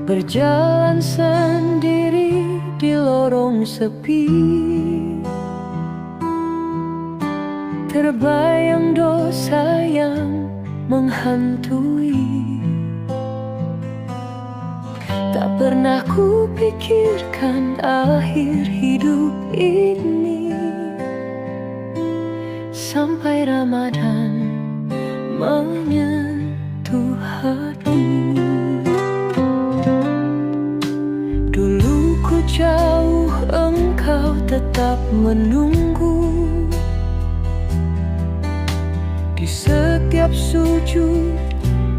Berjalan sendiri di lorong sepi, terbayang dosa yang menghantui. Tak pernah kupikirkan akhir hidup ini, sampai Ramadan menyentuh hati. Dulu ku jauh, engkau tetap menunggu. Di setiap sujud,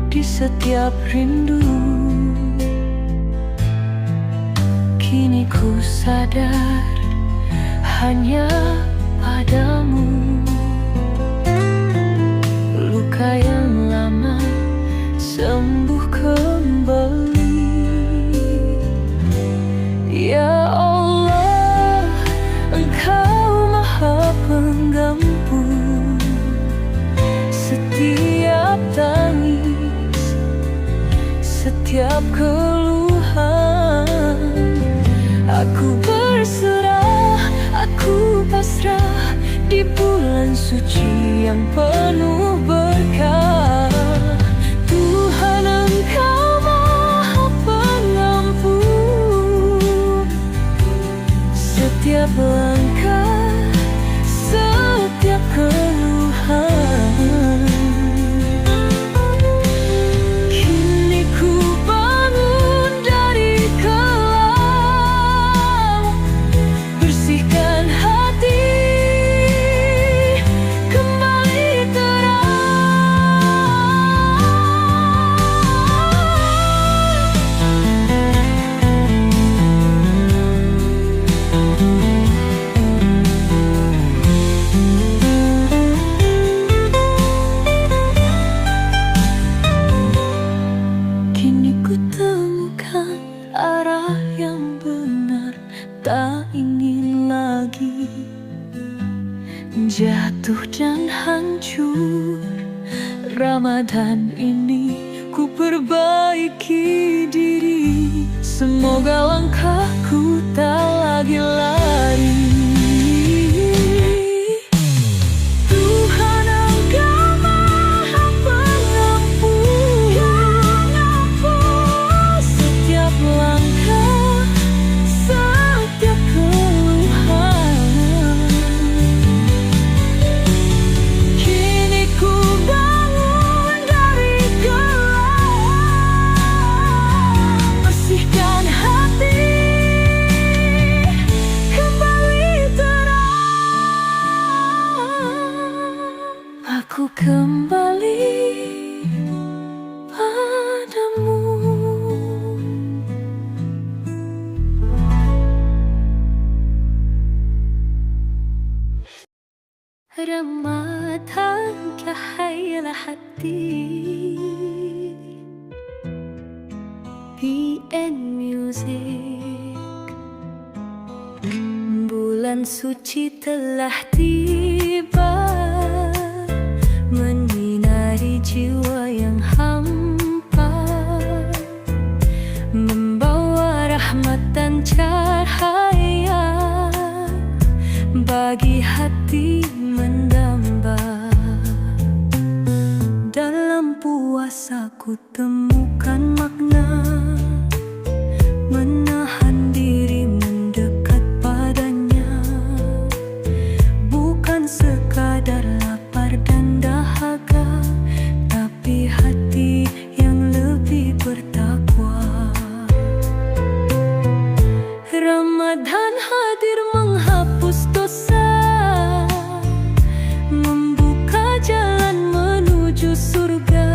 di setiap rindu. Kini ku sadar hanya padamu. Luka yang lama sembuh kembali. Ya Allah, Engkau Maha Penggampun setiap tangis, setiap keluhan. Aku berserah, aku pasrah di bulan suci yang penuh berkah. Tuhan, Engkau Maha Pengampun setiap langkah, setiap keluhan. Kini ku bangun dari kelam, bersihkan hati, kembali arah yang benar, tak ingin lagi jatuh dan hancur. Ramadan ini ku perbaiki diri, semoga langkahku tak lagi lari. Aku kembali padamu. Ramadan kahayal hati, PN Music. Bulan suci telah tiba, menyinari jiwa yang hampa, membawa rahmat dan cahaya bagi hati mendamba. Dalam puasa ku temukan makna, menahan diri mendekat padanya, bukan sekadar lapar dan dahaga, tapi hati yang lebih bertakwa. Ramadan hadir menghapus dosa, membuka jalan menuju surga.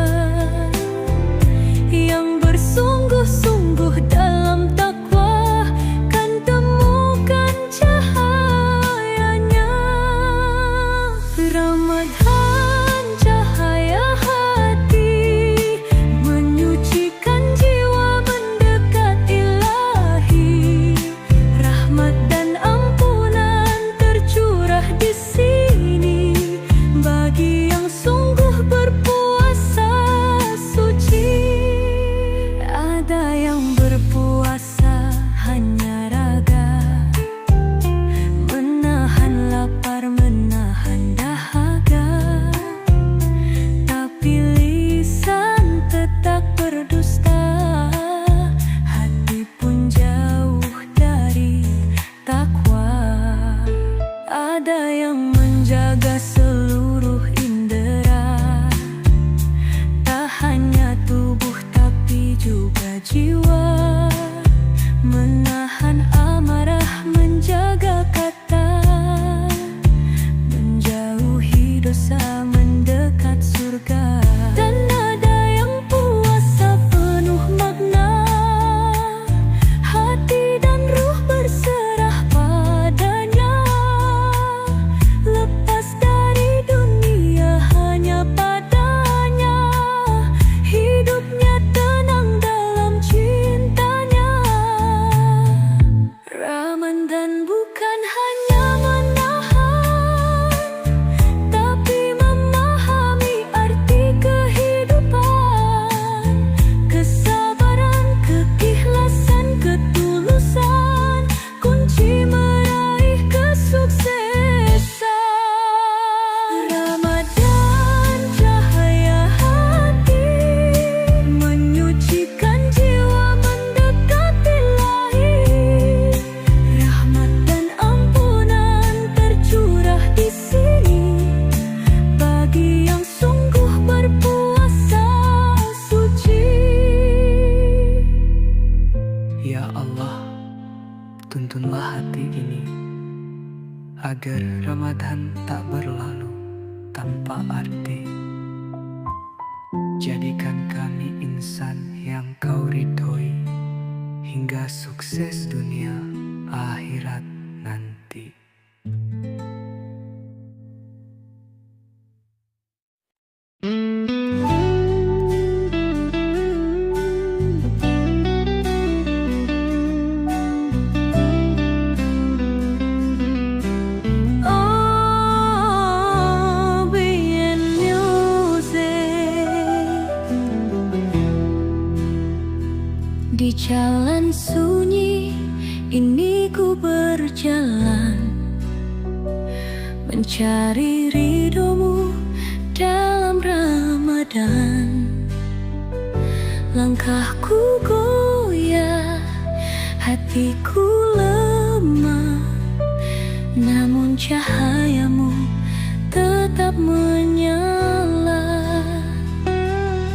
tanpa arti. Jadikan kami insan yang kau ridhoi, hingga sukses dunia akhirat nanti. Di jalan sunyi ini ku berjalan, mencari ridhomu dalam Ramadan. Langkahku goyah, hatiku lemah, namun cahayamu tetap menyala.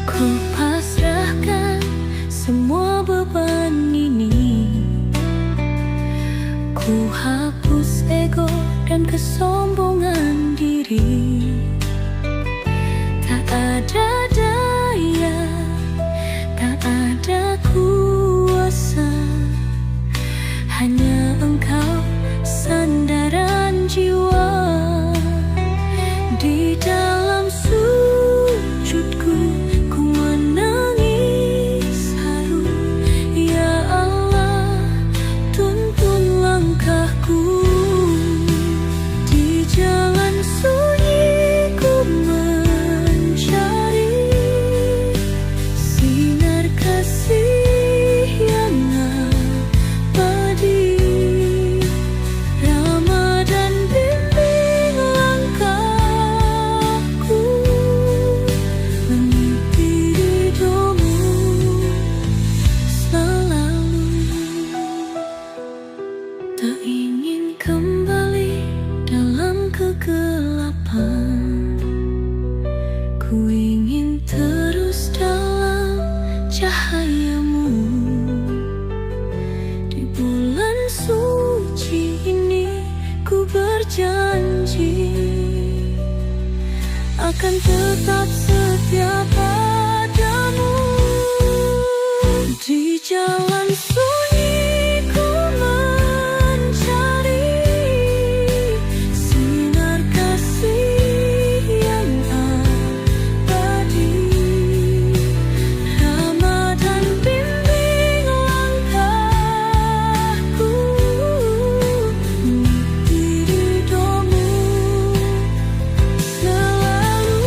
Ku pasrahkan semua beban ini, ku hapus ego dan kesombongan diri. Tak ada daya, tak ada kuasa, hanya Engkau sandaran jiwa. Di dalam sujudku ku menangis haru, ya Allah tuntun langkahku. Di jalan sunyi ku mencari sinar kasih yang abadi. Ramadan bimbing langkahku, mengikuti ridhomu selalu. Tak ingin kembali dalam kegelapan, ku ingin terus dalam cahayamu. Di bulan suci ini ku berjanji akan tetap setia padamu. Di jalan sunyi ku mencari sinar kasih yang abadi. Ramadan bimbing langkahku, mengikuti ridhomu selalu.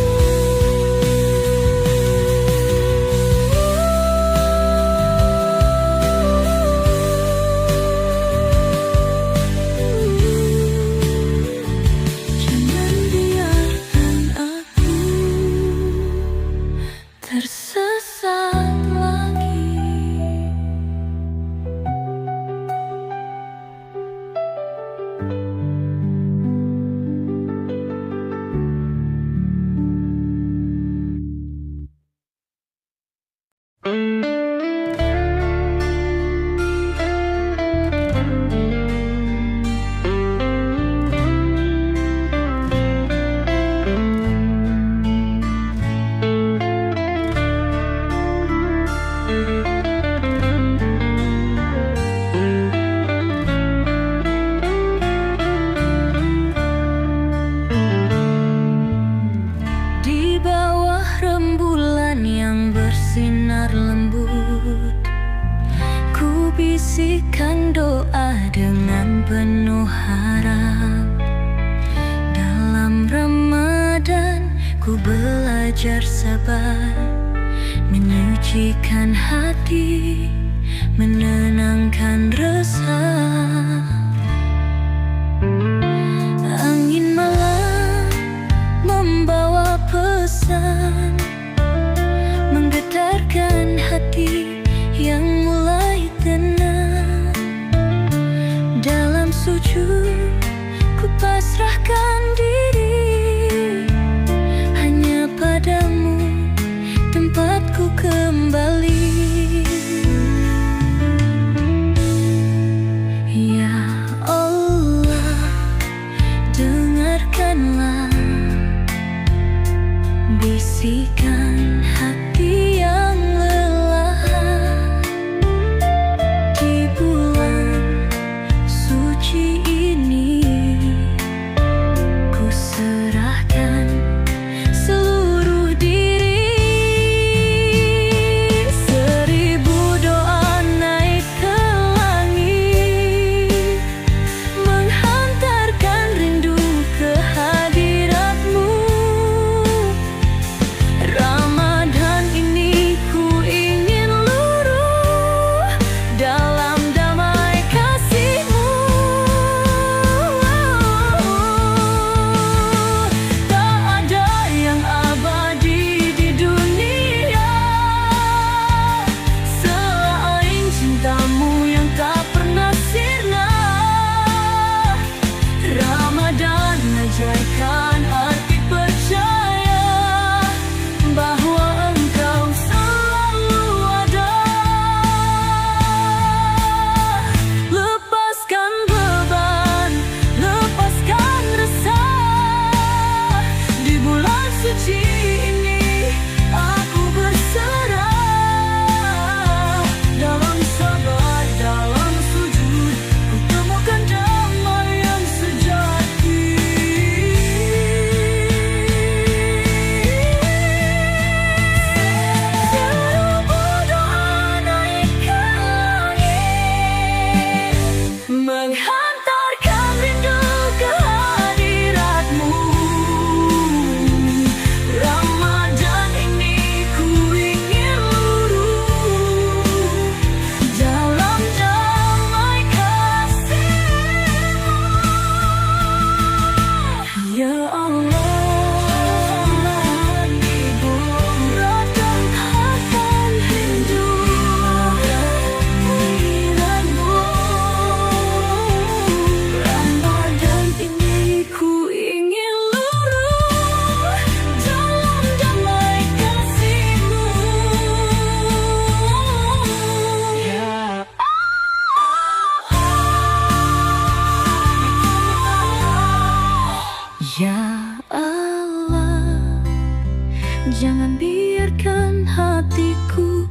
Jangan biarkan aku tersesat lagi. Di bawah rembulan yang bersinar lembut, ku bisikkan doa dengan penuh harap. Dalam Ramadan ku belajar sabar, menyucikan hati, menenangkan resah. Angin malam membawa pesan, menggetarkan hati yang mulai tenang. Dalam sujud ku pasrahkan diri, hanya padamu tempatku kembali. Ya Allah, dengarkanlah bisikan hati yang lelah di bulan suci ini. Ku serahkan seluruh diri, seribu doa naik ke langit, menghantarkan rindu ke hadiratmu. Ramadan ini ku ingin luruh dalam damai kasih-Mu. Tak ada yang abadi di dunia selain cinta-Mu yang tak pernah sirna. Ramadan ajarkan arti percaya bahwa Engkau selalu ada. Lepaskan beban, lepaskan resah, di bulan suci ini aku berserah. Dalam sabar, dalam sujud, ku temukan damai yang sejati. Seribu doa naik ke langit, menghantarkan rindu ke hadirat-Mu. Ramadan ini ku ingin luruh dalam damai kasih-Mu. Ya Allah, ibu ratangkan rindu hadirat-Mu. Ramadan ini ku ingin luruh dalam damai kasih-Mu. Ya Allah, jangan biarkan hatiku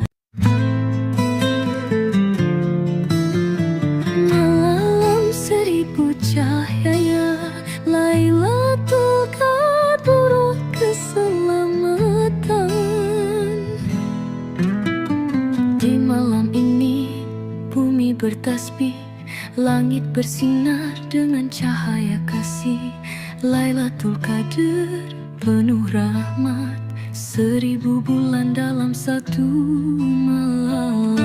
malam seribu cahaya. Lailatul Qadar keselamatan. Di malam ini bumi bertasbih, langit bersinar dengan cahaya kasih. Lailatul Qadar penuh rahmat, seribu bulan dalam satu malam.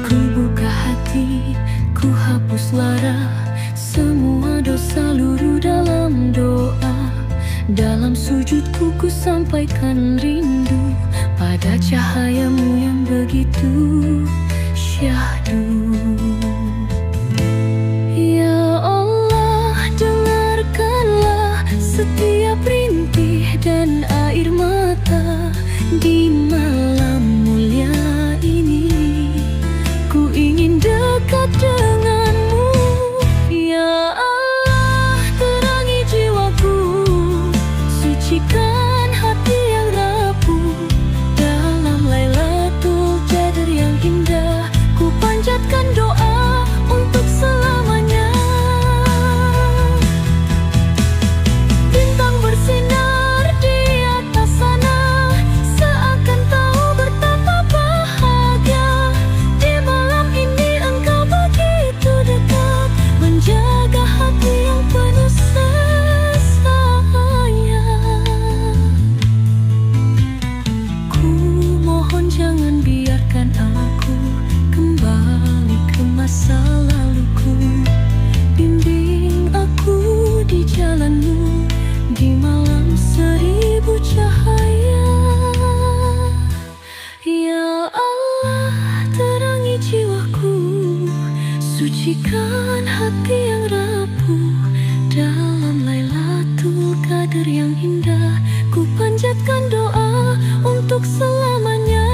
Ku buka hati, ku hapus lara, semua dosa luruh dalam doa. Dalam sujudku ku sampaikan rindu pada cahaya-Mu yang begitu syahdu. Ya Allah, dengarkanlah setiap rintih dan air mata di malam mulia ini. Ku ingin dekat dengan-Mu. Ya Allah, terangi jiwaku, sucikan hati yang rapuh. Dalam Lailatul Qadar yang indah, ku panjatkan doa untuk selamanya. Bintang bersinar di atas sana, seakan tahu betapa bahagia. Di malam ini Engkau begitu dekat, menjaga hati yang penuh sayang. Ku mohon jangan biarkan aku kembali ke masa laluku. Bimbing aku di jalan-Mu di malam seribu cahaya. Ya Allah, terangi jiwaku, sucikan hati yang rapuh. Dalam Lailatul Qadar yang indah, ku panjatkan doa untuk selamanya.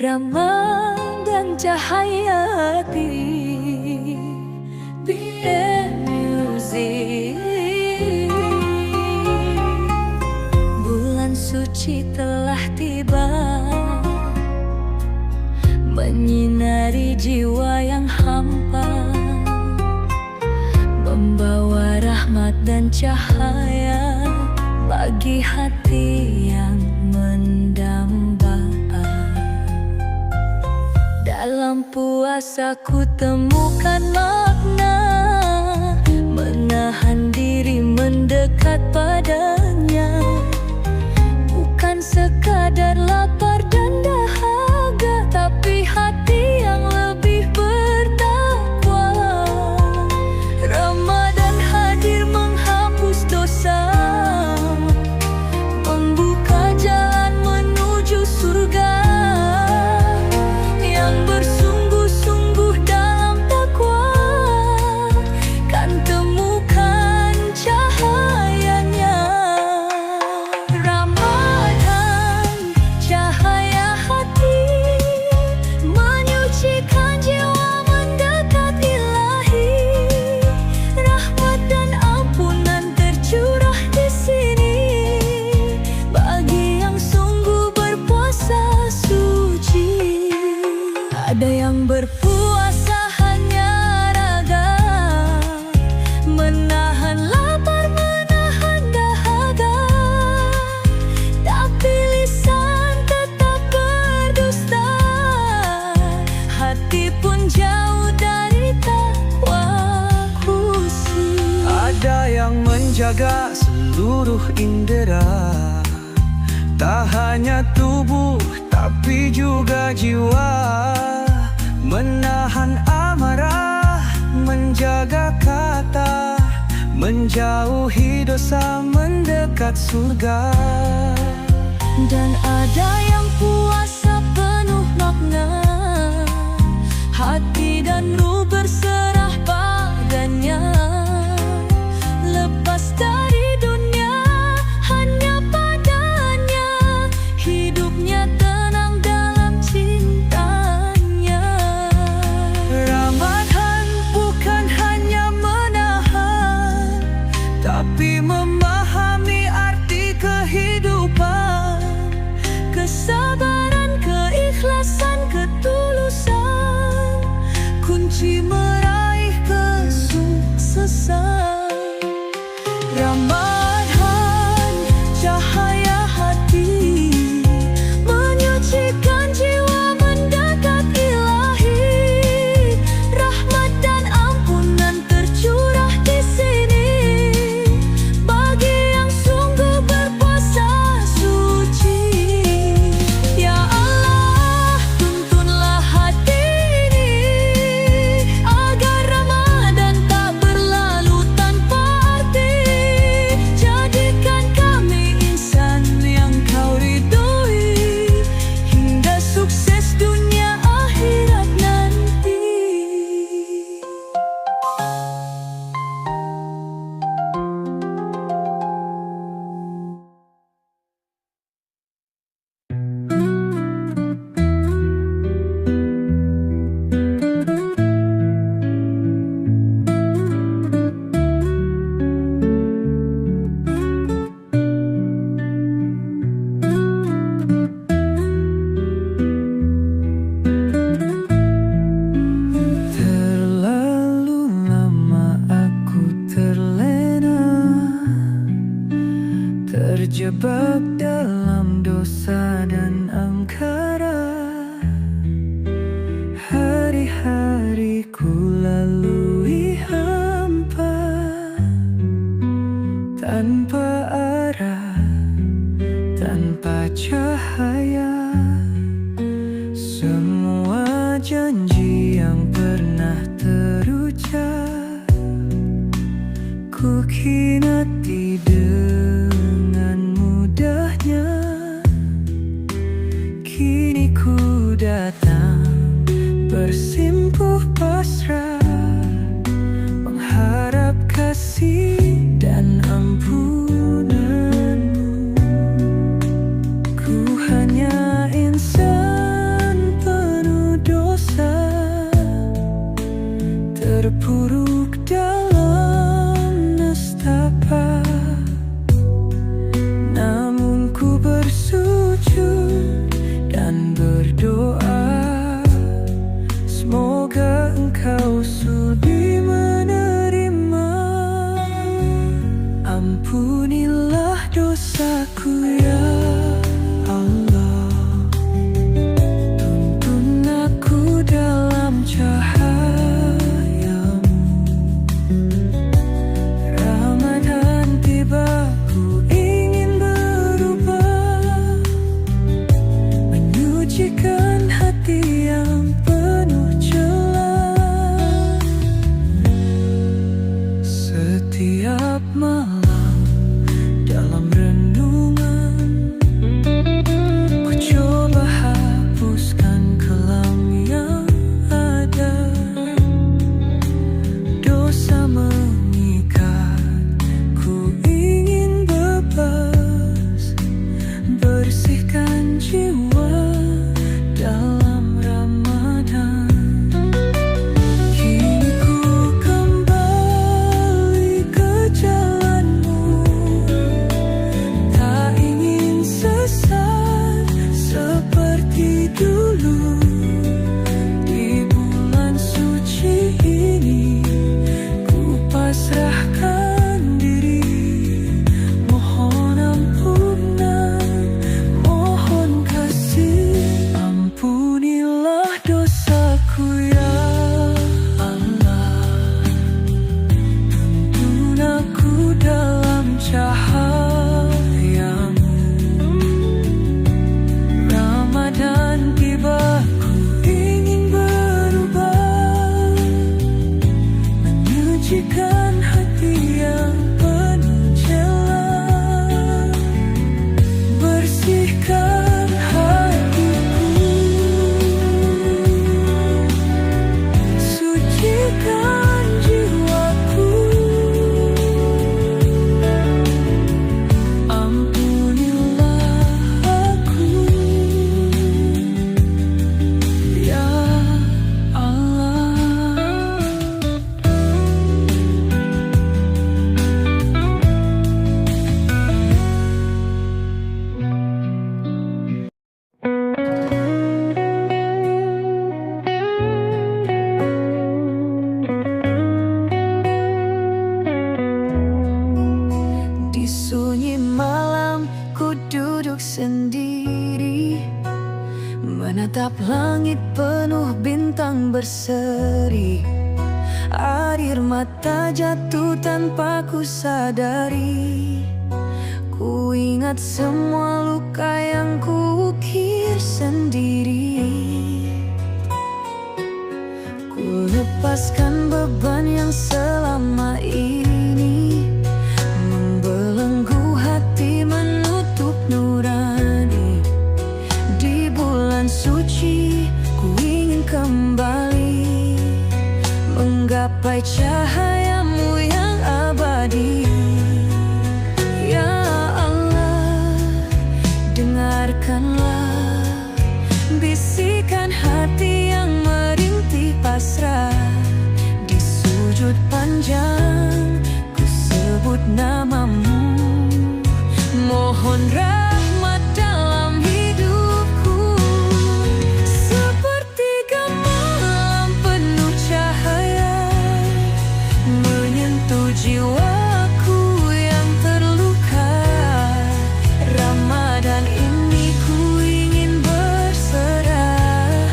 Ramadan cahaya hati, BM Music. Bulan suci telah tiba, menyinari jiwa yang hampa, membawa rahmat dan cahaya bagi hati yang mendamba. Dalam puasa ku temukan makna, menahan diri mendekat padanya, bukan sekadar lapar dan dahaga, tapi hati yang lebih bertakwa. Ramadan hadir menghapus dosa, membuka jalan menuju surga. Yang bersungguh-sungguh dalam takwa kan temukan cahayanya. Ramadan cahaya hati, menyucikan jiwa mendekat Ilahi. Rahmat dan ampunan tercurah di sini bagi yang sungguh berpuasa suci. Ada yang berpuasa hanya raga, menahan lapar, menahan dahaga, tapi lisan tetap berdusta, hati pun jauh dari takwa khusyuk. Ada yang menjaga seluruh indera, tak hanya tubuh tapi juga jiwa, menahan amarah, menjaga kata, menjauhi dosa, mendekat surga. Dan ada yang puasa penuh makna, hati dan ruh berserah padanya, lepas dari dunia hanya padanya, hidupnya tenang dalam cintanya. Ramadan bukan hanya menahan, tapi memahami arti kehidupan, Kesabaran, keikhlasan, ketulusan, kunci meraih kesuksesan. Ramadan cahaya hati, menyucikan jiwa mendekat Ilahi. Rahmat dan ampunan tercurah di sini bagi yang sungguh berpuasa suci. Ya Allah, tuntunlah hati ini agar Ramadan tak berlalu tanpa arti. Jadikan kami insan yang Kau ridhoi, hingga sukses dunia akhirat nanti. Terlalu lama aku terlena, terjebak dalam dosa dan angkara. Hari-hari ku lalui hampa, tanpa arah, tanpa cahaya. Semua janji yang pernah terucap ku khianati dengan mudahnya. Kini ku datang bersimpuh pasrah, mengharap kasih dan ampunanmu. Ku hanya insan Ampunilah dosaku ya Allah, tuntun aku dalam cahayamu. Ramadan tiba, ku ingin berubah, menyucikan hati yang penuh celah. Setiap malam dalam renungan, ku coba hapuskan kelam yang ada. Dosa mengikat, ku ingin bebas, bersihkan jiwa dalam Ramadan. Kini ku kembali ke jalanmu, tak ingin sesat seperti dulu. Di bulan suci ini, ku pasrahkan diri, mohon ampunan, mohon kasih. Ampunilah dosaku ya Allah, tuntun aku dalam cahayamu. Ramadan tiba, ku ingin berubah, menyucikan hati yang penuh celah. Bersihkan hatiku, sucikan jiwaku. Ampunilah aku ya Allah. Di sunyi malam, ku duduk sendiri, menatap langit penuh bintang berseri. Air mata jatuh tanpa ku sadari, ku ingat semua luka yang ku ukir sendiri. Ku lepaskan beban yang selama ini membelenggu hati, menutup nurani. Di bulan suci, ku ingin kembali menggapai cahayamu yang abadi. Ya Allah, dengarkanlah bisikan hati yang merintih pasrah. Di sujud panjang, ku sebut namamu, mohon rahmat dalam hidupku. Sepertiga malam penuh cahaya, menyentuh jiwaku yang terluka. Ramadan ini ku ingin berserah,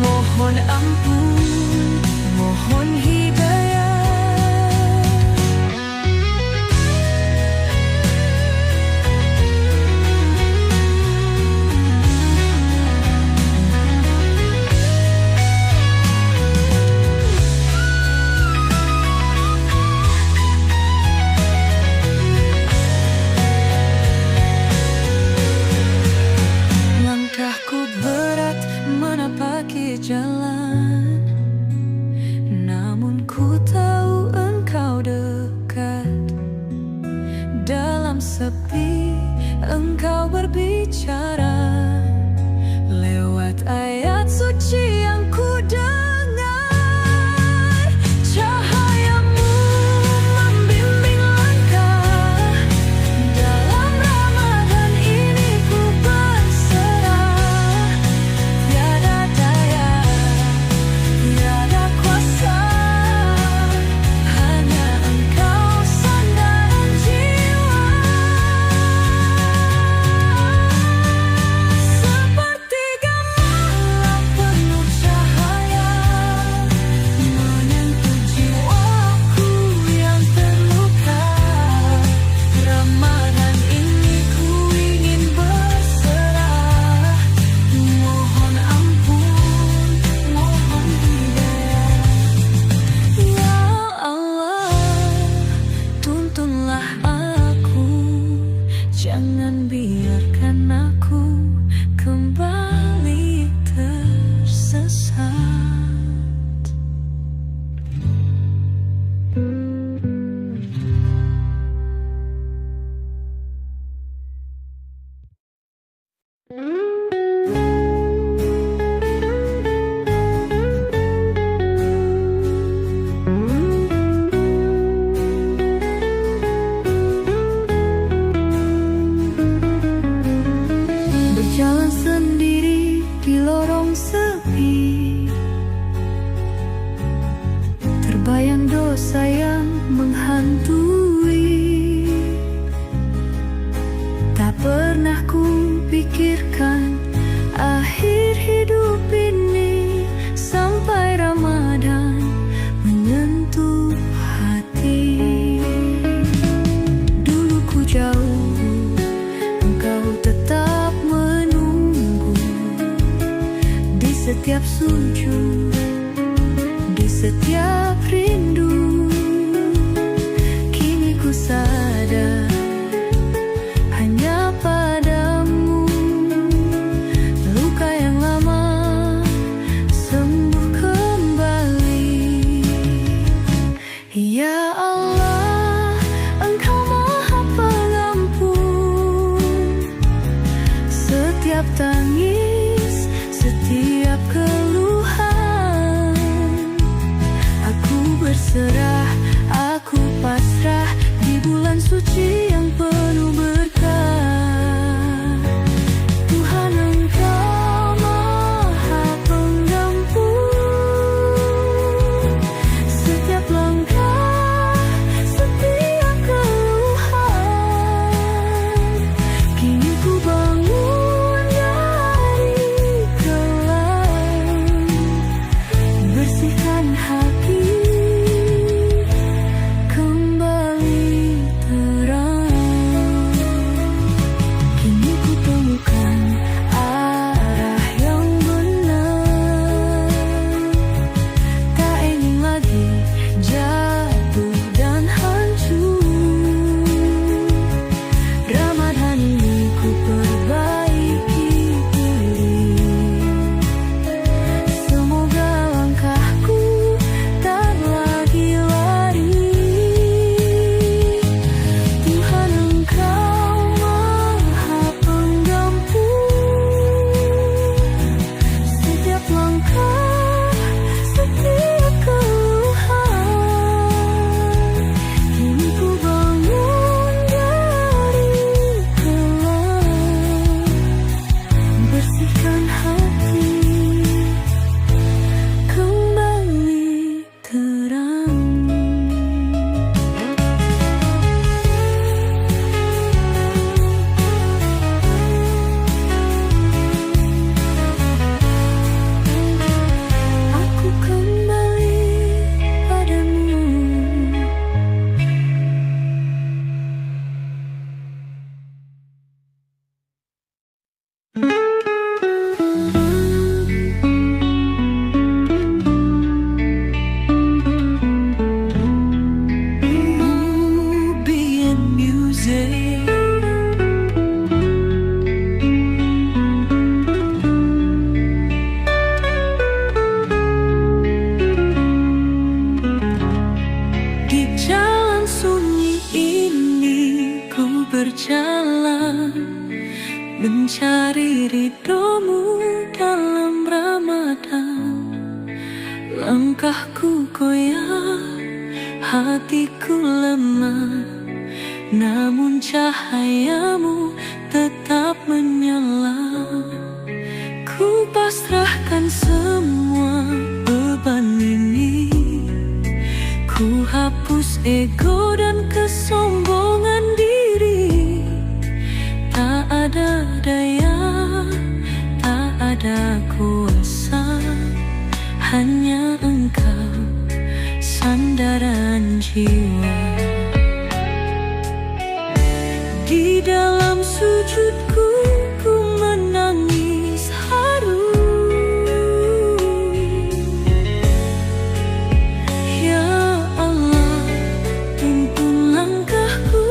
mohon ampun, mohon hidayah. Langkahku berat menapaki jalan, namun ku tahu engkau dekat. Dalam sepi, engkau berbicara lewat ayat suci yang ku dengar. Cahayamu membimbing langkah, dalam Ramadan ini ku berserah. Tiada daya, tiada kuasa, hanya engkau sandaran jiwa. setiap sujud, di setiap rindu. Kini ku sadar hanya padamu luka yang lama sembuh kembali. Ya Allah, Engkau Maha Pengampun setiap tangis, setiap keluhan. Aku berserah, aku pasrah di bulan suci yang penuh berkah. Tuhan, Engkau Maha Pengampun setiap langkah, setiap keluhan. Kini ku bangun dari kelam, bersihkan hati, kembali terang. Kini ku temukan arah yang benar, tak ingin lagi jatuh dan hancur. Ramadan ini ku perbaiki diri, semoga langkahku tak lagi lari. Tuhan, Engkau Maha Pengampun setiap langkah, setiap keluhan. Kini ku bangun dari kelam, bersihkan hati, kembali terang. Aku kembali padamu. Movie and music. Di jalan sunyi ini ku berjalan, mencari ridhomu dalam Ramadan. Langkahku goyah, hatiku lemah, namun cahayamu tetap menyala. Ku pasrahkan semua beban ini, ku hapus ego dan kesombongan diri. Tak ada daya, tak ada kuasa, hanya Engkau sandaran jiwa. Di dalam sujudku ku menangis haru. Ya Allah, tuntun langkahku.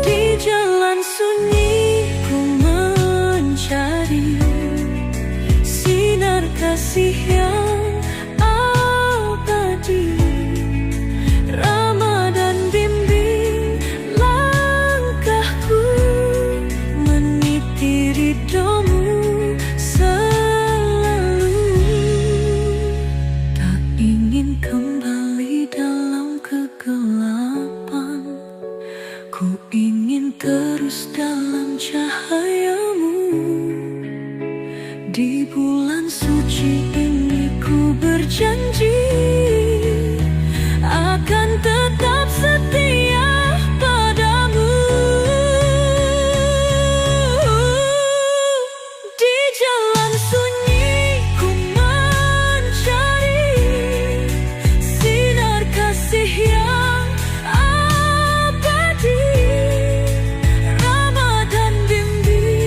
Di jalan sunyi ku mencari sinar kasih yang abadi. Ramadan bimbing langkahku, meniti ridhomu selalu. Tak ingin kembali dalam kegelapan, ku ingin terus dalam cahayamu. Di bulan suci ini ku berjanji akan tetap setia padamu. Di jalan sunyi ku mencari sinar kasih yang abadi. Ramadan bimbing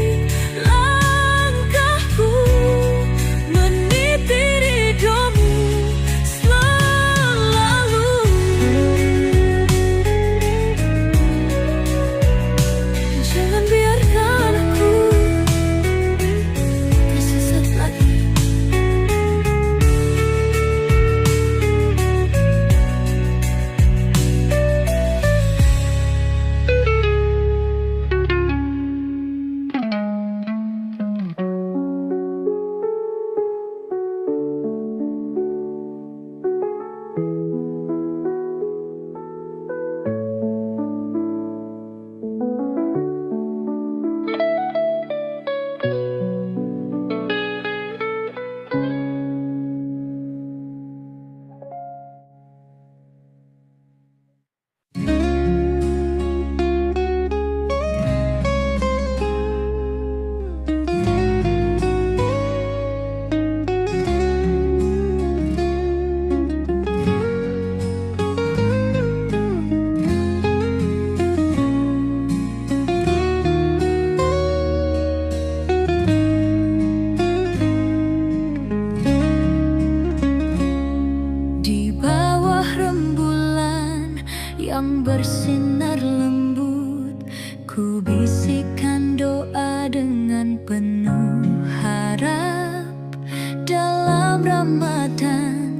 yang bersinar lembut, ku bisikan doa dengan penuh harap. Dalam Ramadan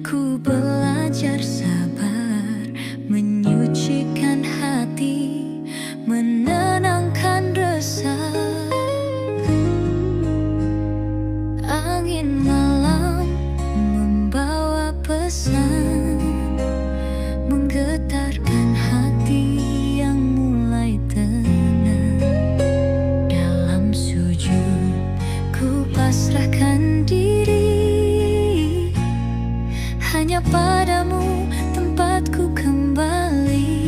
ku belajar sabar, menyucikan hati, menenangkan resah. Angin malam membawa pesan, menggetarkan hati yang mulai tenang. Dalam sujud ku pasrahkan diri, hanya padamu tempatku kembali.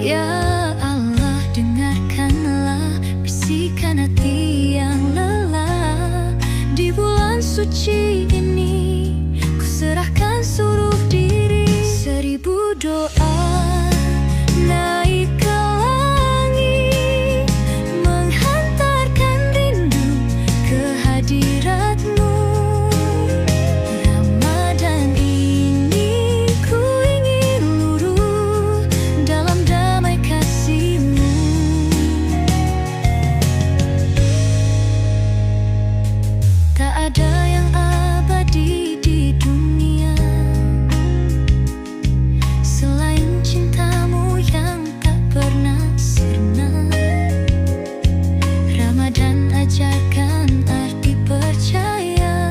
Ya Allah, dengarkanlah bisikan hati yang lelah. Di bulan suci ini ku serahkan seluruh diri. Seribu doa naik ke langit, menghantarkan rindu ke hadiratmu. Ramadan ini ku ingin luruh dalam damai kasih-Mu. Tak ada yang abadi di dunia selain cintamu yang tak pernah sirna. Ramadan ajarkan arti percaya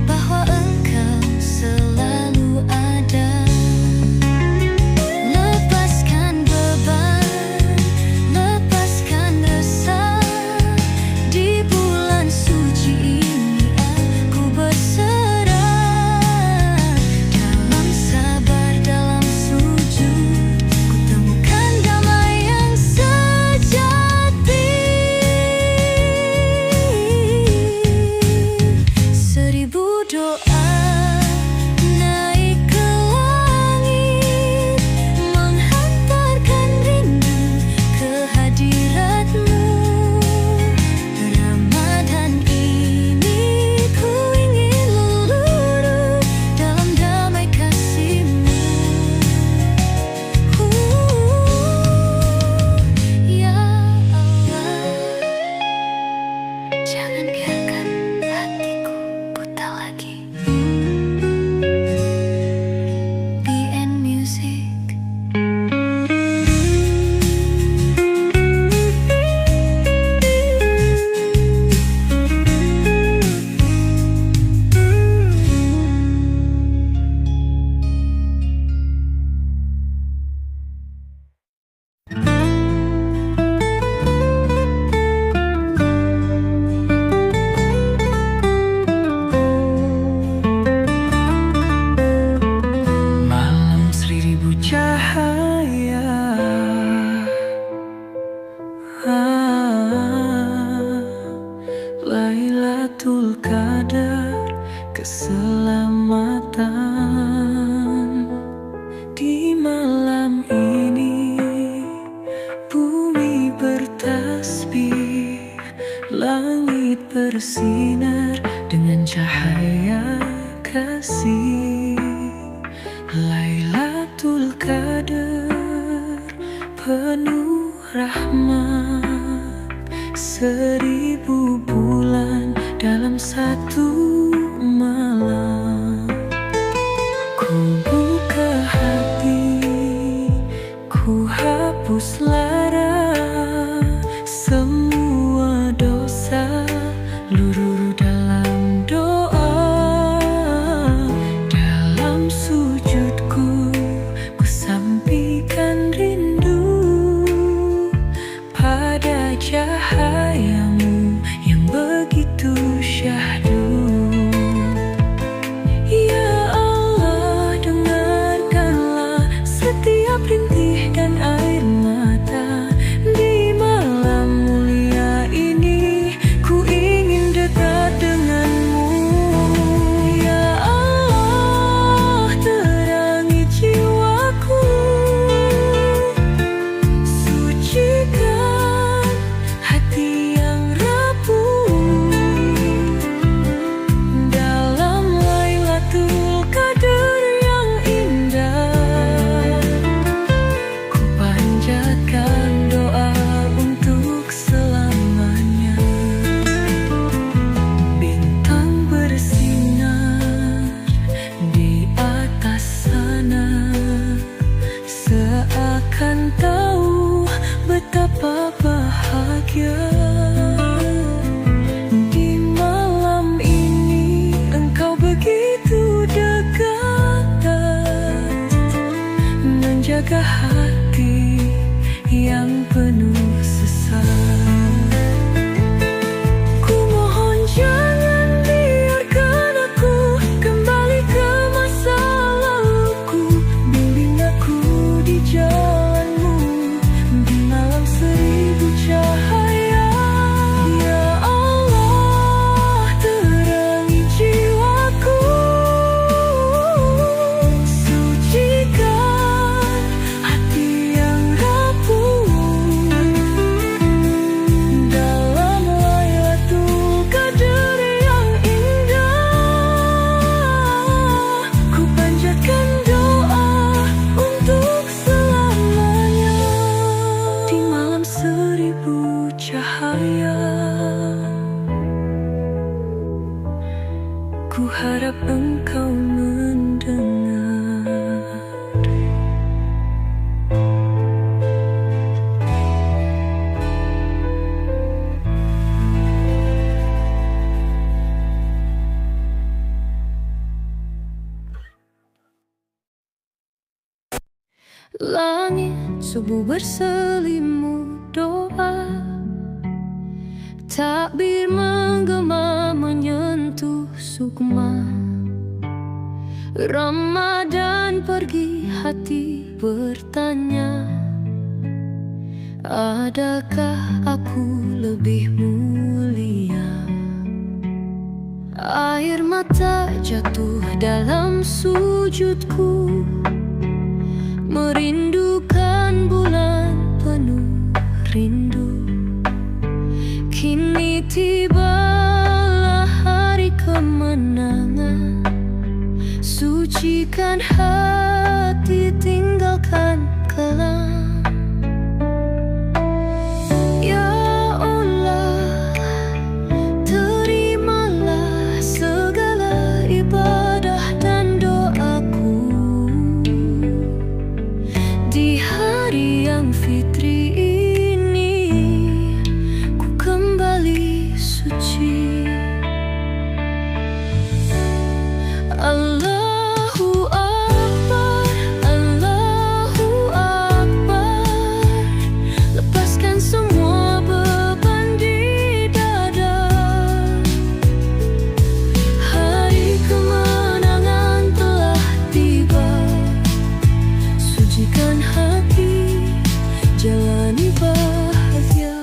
bahwa Engkau selalu ada. Lepaskan beban, lepaskan resah. Di bulan suci ini aku berserah. Dalam sabar, dalam sujud, ku temukan damai yang sejati. Seribu doa naik ke langit, menghantarkan rindu ke hadirat-Mu. Ramadan ini ku ingin luruh dalam damai kasih-Mu. Ya Allah, jangan biarkan hatiku buta lagi. BN Music. Malam seribu cahaya, Lailatul Qadar, keselamatan. Di malam ini bumi bertasbih, langit bersinar dengan cahaya kasih. Lailatul Qadar penuh rahmat, 1000 bulan dalam satu malam. Ku buka hati, ku hapus lara, semua dosa luruh dalam doa. Dalam sujudku ku sampaikan rindu pada cahaya-Mu yang begitu syahdu. bahagia. Di malam ini engkau begitu dekat, menjaga hati yang penuh sesat. Ku mohon jangan biarkan aku kembali ke masa laluku. Bimbing aku di jalanmu di malam seribu cahaya. Ya Allah, terangi jiwaku, sucikan hati yang rapuh. Dalam Lailatul Qadar yang indah, ku panjatkan doa untuk selamanya. Di malam seribu cahaya, ku harap engkau mendengar. Langit subuh berselimut doa, takbir menggema menyentuh sukma. Ramadan pergi, hati bertanya, adakah aku lebih mulia? Air mata jatuh dalam sujudku, merindukan bulan penuh rindu. Kini tibalah hari kemenangan, sucikan hati, tinggalkan kelam. Ya Allah, terimalah segala ibadah dan doaku. Di hari yang fitri ini, ku kembali suci. Allahu Akbar, Allahu Akbar. Lepaskan semua beban di dada. Hari kemenangan telah tiba, sucikan hati, jalani bahagia.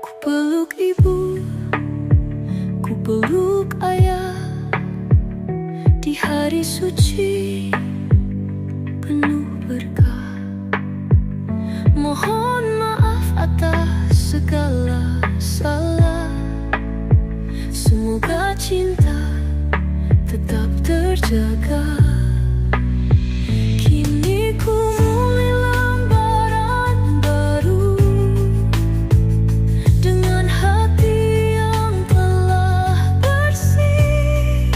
Ku peluk ibu, ku peluk ayah, di hari suci penuh berkah. Mohon maaf atas segala salah, semoga cinta tetap terjaga. Kini ku mulai lembaran baru, dengan hati yang telah bersih.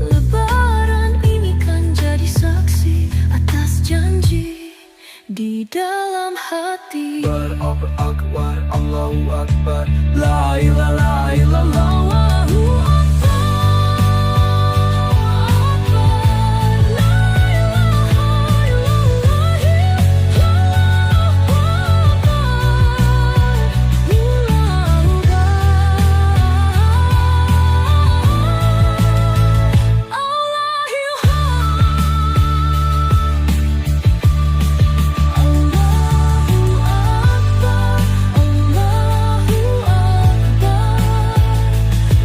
Lebaran ini kan jadi saksi atas janji di dalam hati. Akbar, Akbar, Allahu Akbar, La ilaha illallah, Allahu Akbar, La ilaha illallah, Allahu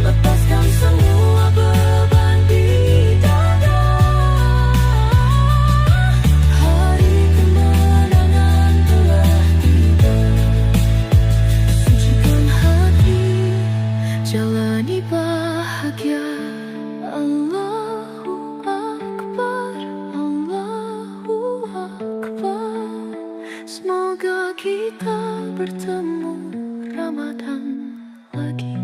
lepaskan semua beban di dada. Hari kemenangan telah tiba, sucikan hati, jalani bahagia. Allahu Akbar, Allahu Akbar. Semoga kita bertemu Ramadan lagi.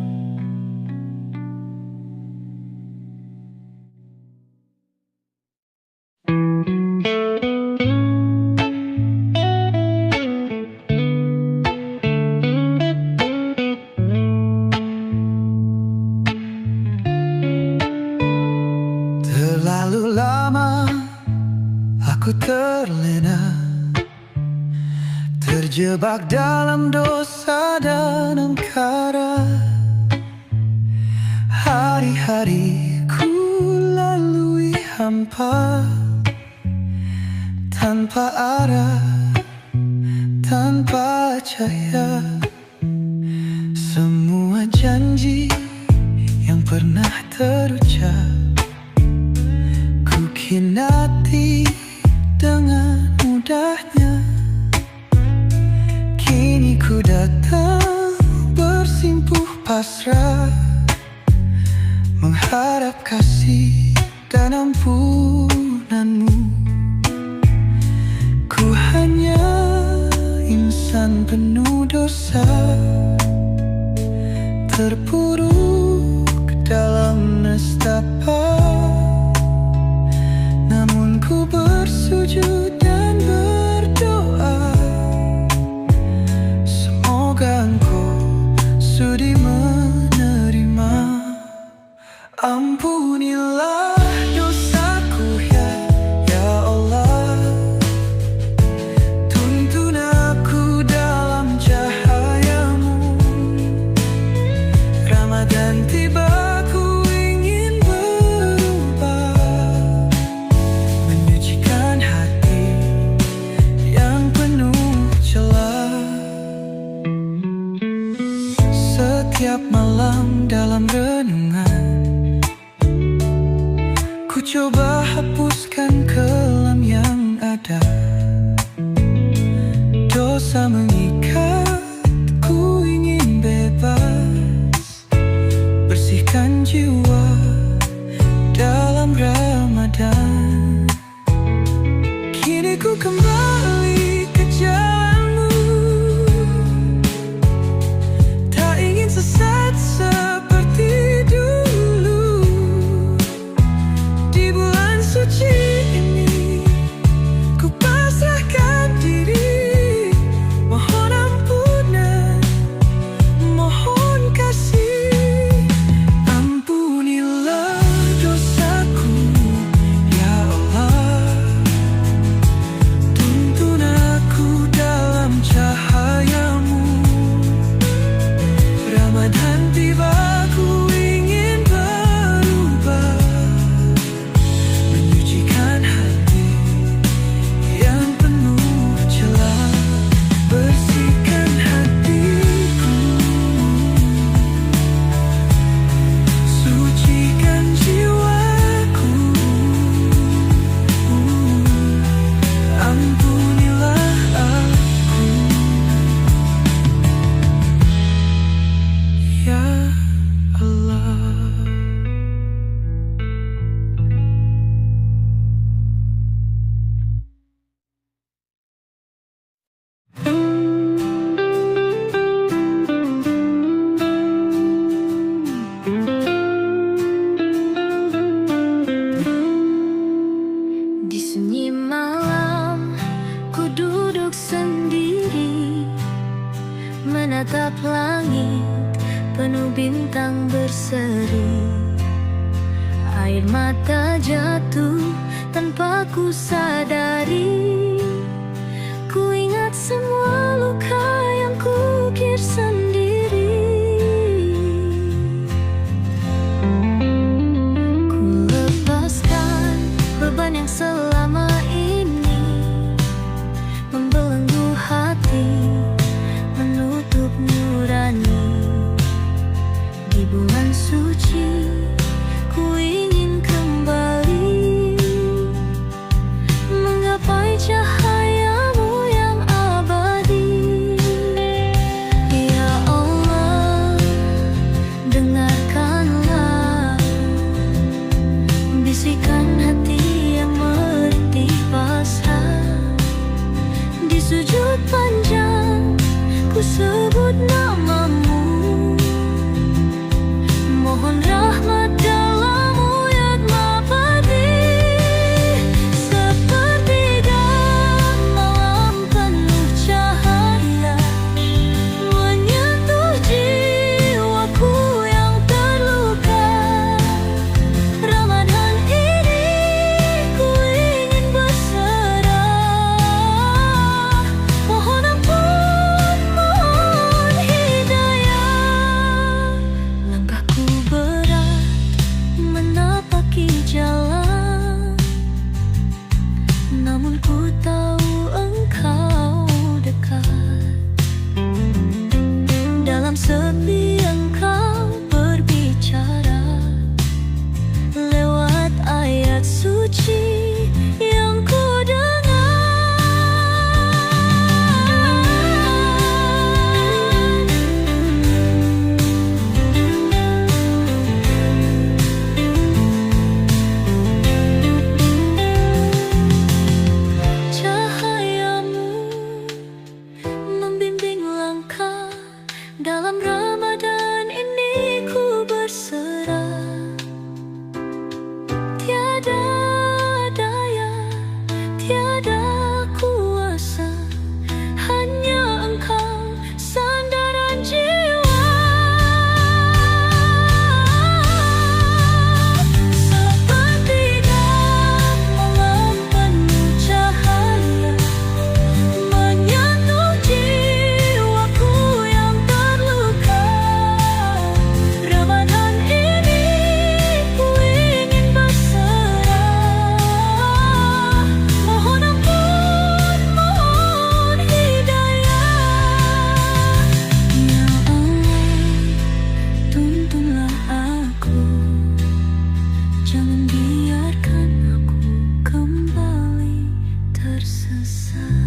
Aku terlena, terjebak dalam dosa dan angkara. Hari-hari ku lalui hampa, tanpa arah, tanpa cahaya. Semua janji yang pernah terucap ku khianati dengan mudahnya. Kini ku datang bersimpuh pasrah, mengharap kasih dan ampunanmu. Ku hanya insan penuh dosa, terpuruk dalam nestapa. Namun ku bersujud dan berdoa, semoga Engkau sudi menerima. Ampunilah dosaku ya Allah, tuntun aku dalam cahayamu. Ramadan tiba, ku ingin berubah, menyucikan hati yang penuh celah. Setiap malam dalam renungan ku coba hapuskan kelam yang ada. Dosa mengikat, ku ingin bebas, bersihkan jiwa dalam Ramadan. Kini ku kembali ke jalanmu, tak ingin sesat seperti dulu. Di bulan suci ini ku pasrahkan diri, mohon ampunan, mohon kasih. Ampunilah dosaku ya Allah, tuntun aku dalam cahayamu. Ramadan tiba, ku ingin berubah, menyucikan hati yang penuh celah. Bersihkan hatiku, sucikan jiwaku. Ampunilah aku ya Allah. Di sunyi malam, ku duduk sendiri, menatap langit penuh bintang berseri. Air mata jatuh tanpa ku sadari, ku ingat semua luka yang ku ukir sendiri. Ku lepaskan beban yang selama ini membelenggu hati, menutup nurani. Di bulan suci ku ingin kembali menggapai namun ku tahu engkau dekat. Dalam sepi engkau berbicara lewat ayat suci yang ku dalam Ramadan ini ku berserah. Tiada daya, tiada kuasa, hanya engkau sandaran jiwa. Sepertiga malam penuh cahaya menyentuh jiwaku yang terluka. Ramadan ini ku ingin berserah. Mohon ampun, mohon hidayah. Ya Allah, tuntunlah aku, jangan biarkan aku kembali tersesat.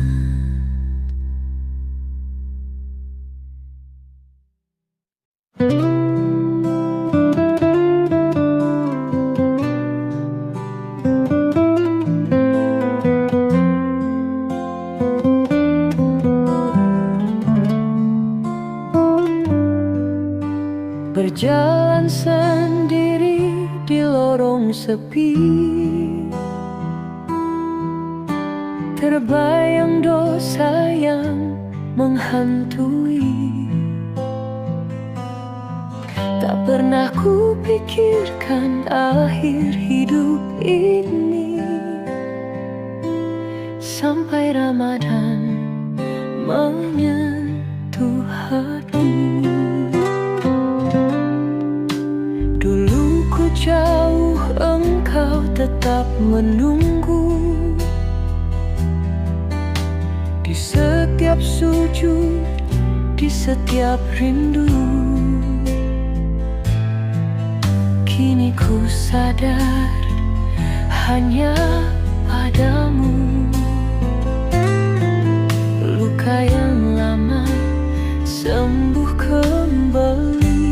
Berjalan sendiri di lorong sepi, terbayang dosa yang menghantui. Tak pernah ku pikirkan akhir hidup ini, sampai Ramadan menyentuh hati. Dulu ku jauh, engkau tetap menunggu. Di setiap sujud, di setiap rindu. Kini ku sadar hanya padamu. Luka yang lama sembuh kembali.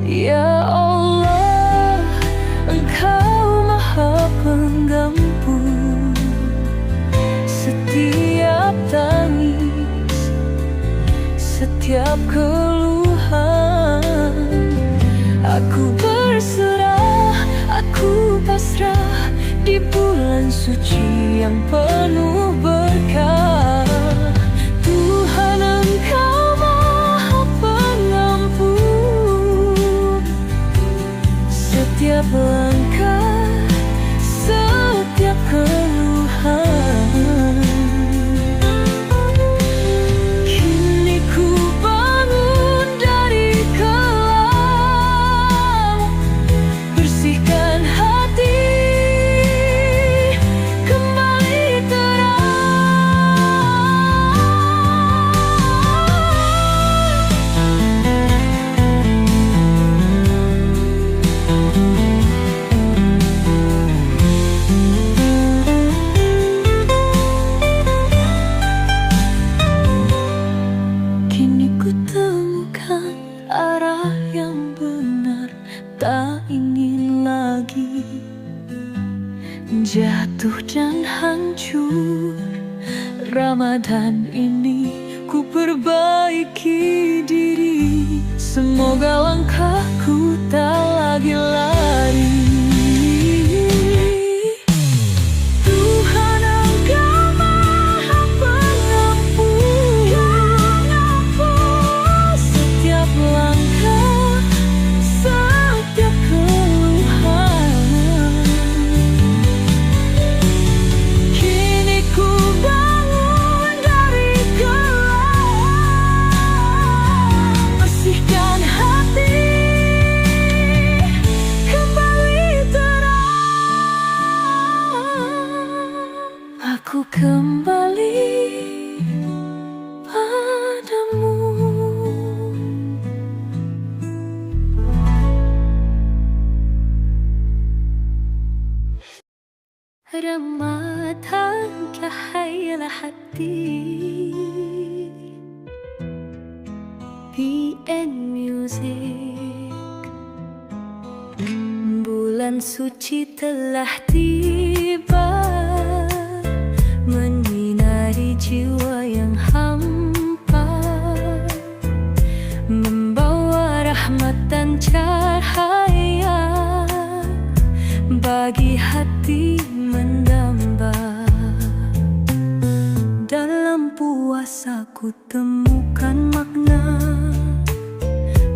Ya Allah, engkau maha penggampu setiap tangis, setiap keluhan. Aku berserah, aku pasrah di bulan suci yang penuh berkah. Tuhan, engkau maha pengampun setiap langkah, setiap keluhan. Kini ku bangun dari kelam, bersihkan hati, kembali kini ku temukan arah yang benar, tak ingin lagi jatuh dan hancur. Ramadan ini ku perbaiki diri, semoga langkahku tak lagi lari. Tuhan, engkau maha pengampun setiap langkah, setiap keluhan. Kini ku bangun dari kelam, bersihkan hati, kembali kembali padamu. Ramadan cahaya hati, PN Music. Bulan suci telah tiba, menyinari jiwa yang hampa, membawa rahmat dan cahaya bagi hati mendamba. Dalam puasa ku temukan makna,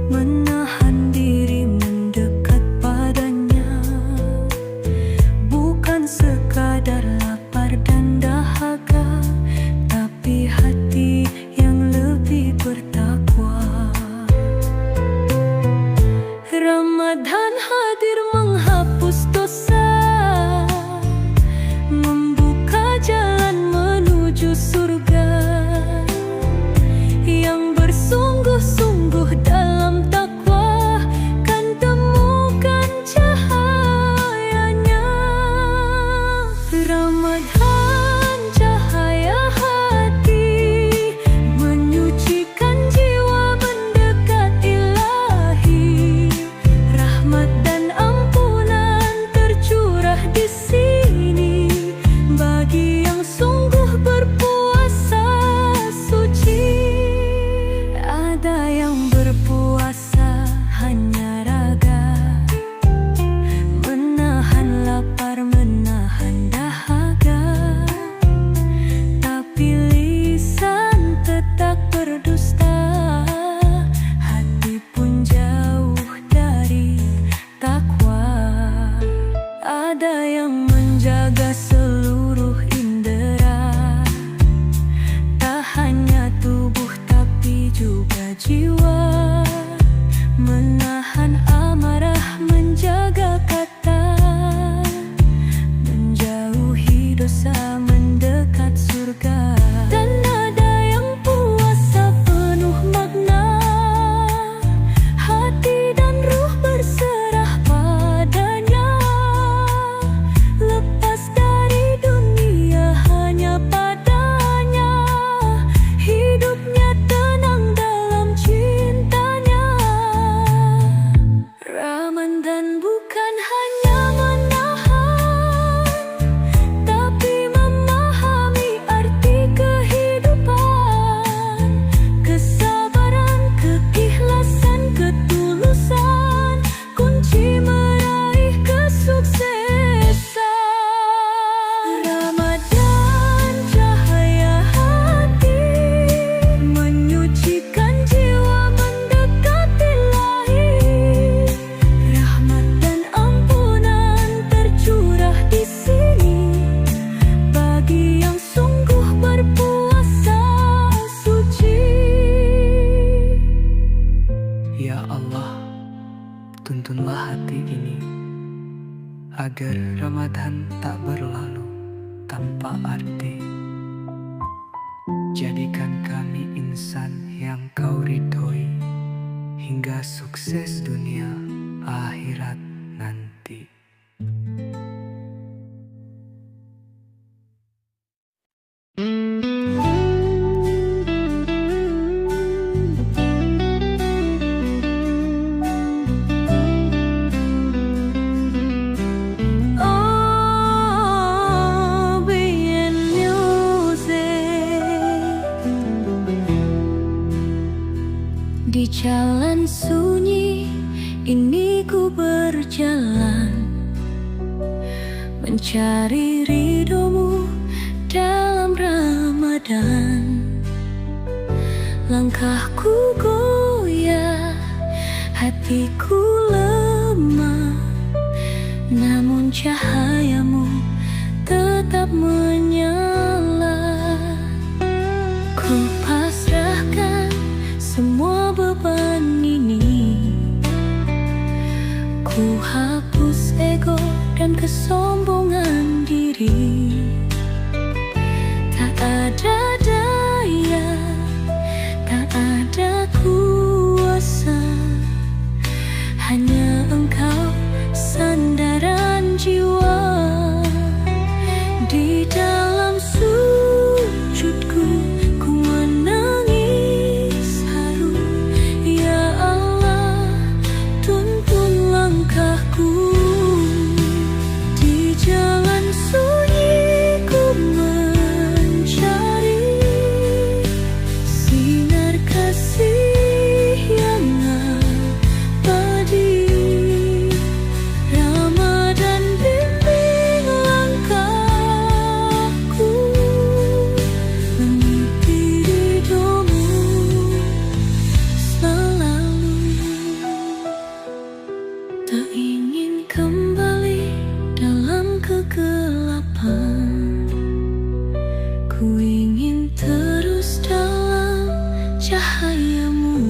menahan diri mendekat padanya, bukan sekadar lapar dan dahaga, tapi hati yang lebih bertakwa. Ramadan hadir menghapus dosa, membuka jalan menuju surga. Yang bersungguh-sungguh dalam takwa kan temukan cahayanya. Ramadan cahaya hati, menyucikan jiwa mendekat ilahi. Rahmat dan ampunan tercurah di sini bagi yang sungguh berpuasa suci. Ada yang berpuasa hanya raga, menahan lapar, menahan dahaga, tapi lisan tetap berdusta, hati pun jauh dari takwa. Ada yang menjaga seluruh indera, tak hanya tubuh tapi juga jiwa, menahan amarah, menjaga kata, menjauhi dosa, mendekat surga. Dan ada yang puasa penuh makna, hati dan ruh berserah padanya, lepas dari dunia hanya padanya, hidupnya tenang dalam cintanya. Ramadan bukan hanya menahan, tapi memahami arti kehidupan, kesabaran, keikhlasan, ketulusan, kunci meraih kesuksesan. Ramadan cahaya hati, menyucikan jiwa mendekat ilahi. Rahmat dan ampunan tercurah di sini bagi yang sungguh berpuasa suci. Ya Allah, tuntunlah hati ini agar Ramadan tak berlalu tanpa arti. Jadikan kami insan yang kau ridhoi, hingga sukses dunia akhirat nanti. Oh, PN Music. Di jalan sunyi ini ku berjalan, mencari ridhomu dalam Ramadan. Langkahku goyah, hatiku lemah, namun cahayamu tetap menyala. Ku pasrahkan semua beban ini, ku hapus ego dan kesombongan diri. Di dalam sujudku ku menangis haru. Ya Allah, tuntun langkahku. Di jalan sunyi ku mencari sinar kasih yang abadi. Ramadan bimbing langkahku, mengikuti ridhomu selalu. Tak ingin kembali dalam kegelapan, ku ingin terus dalam cahayamu.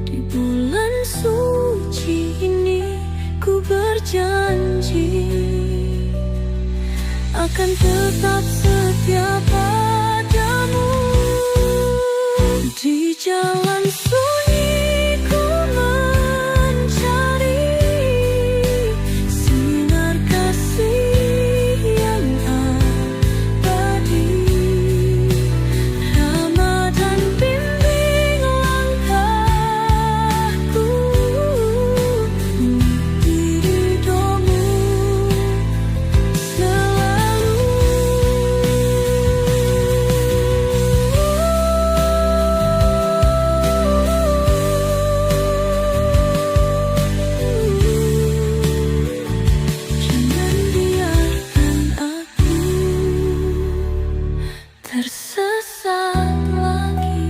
Di bulan suci ini ku berjanji akan tetap setia padamu. Di jalan sunyi ku mencari sinar kasih yang abadi. Ramadan bimbing langkahku, mengikuti ridhomu selalu. Jangan biarkan aku tersesat lagi.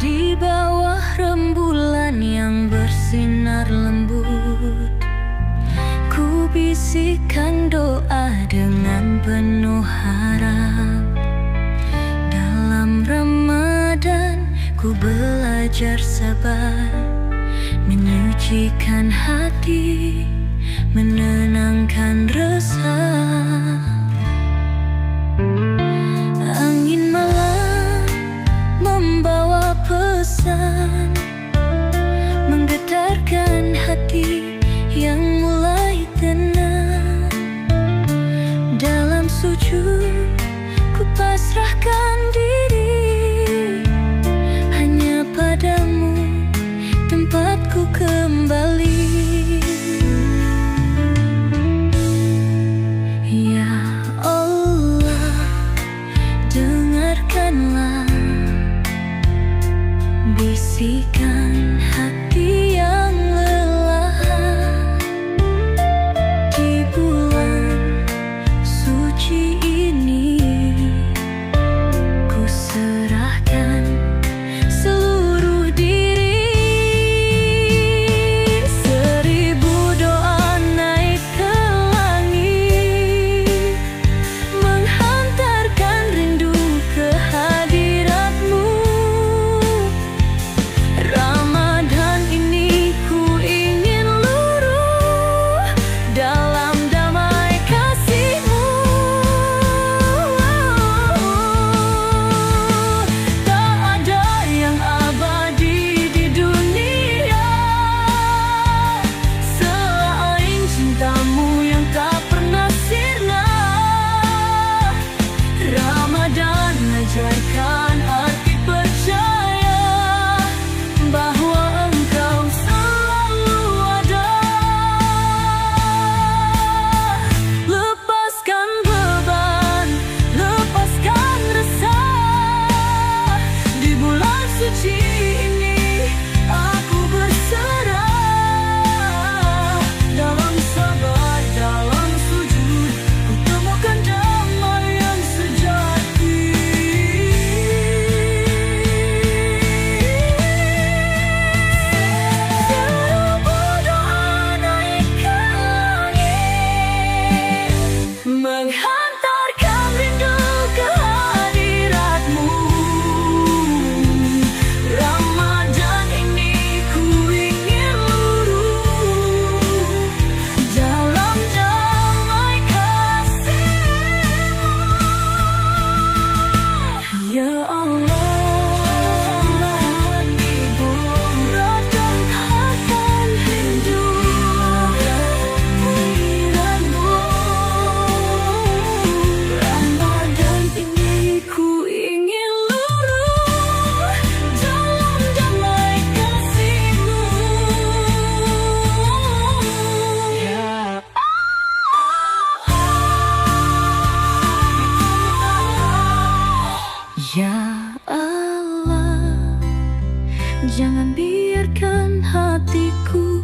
Di bawah rembulan yang bersinar lembut, ku bisikan doa dengan penuh harap. Dalam Ramadan ku belajar sabar, menyucikan hati, menenangkan resah. Angin malam membawa pesan, menggetarkan hati yang mulai tenang. Dalam sujud ku pasrahkan diri, hanya padamu tempatku kembali. Ya Allah, dengarkanlah bisikan hati yang lelah. Di bulan suci ini ku serahkan seluruh diri. Seribu doa naik ke langit, menghantarkan rindu ke hadiratmu. Ya Allah, Ibu Radhan akan rindu kehadiranmu. Ramadan ini ku ingin luluh dalam damai kasih-Mu. Ya Allah, jangan biarkan hatiku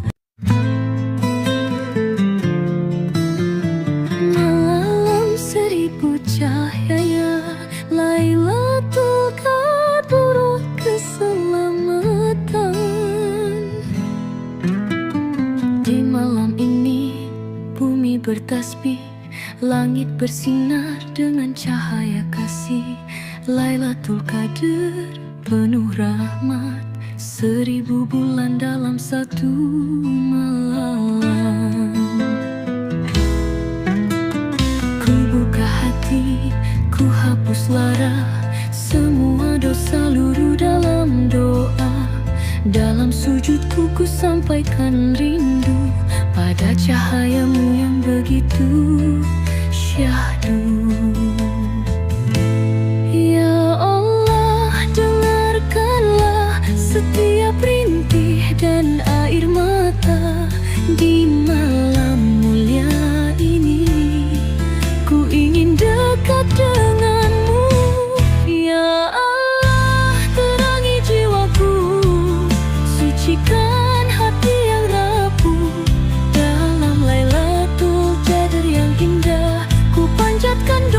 malam seribu cahaya. Lailatul Qadar keselamatan. Di malam ini bumi bertasbih, langit bersinar dengan cahaya kasih. Lailatul Qadar penuh rahmat, 1000 bulan dalam satu malam. Ku buka hati, ku hapus lara, semua dosa luruh dalam doa. Dalam sujudku ku sampaikan rindu pada cahayamu yang begitu syahdu. Setiap rintih dan air mata di malam mulia ini, ku ingin dekat denganmu. Ya Allah, terangi jiwaku, sucikan hati yang rapuh. Dalam Lailatul Qadar yang indah, ku panjatkan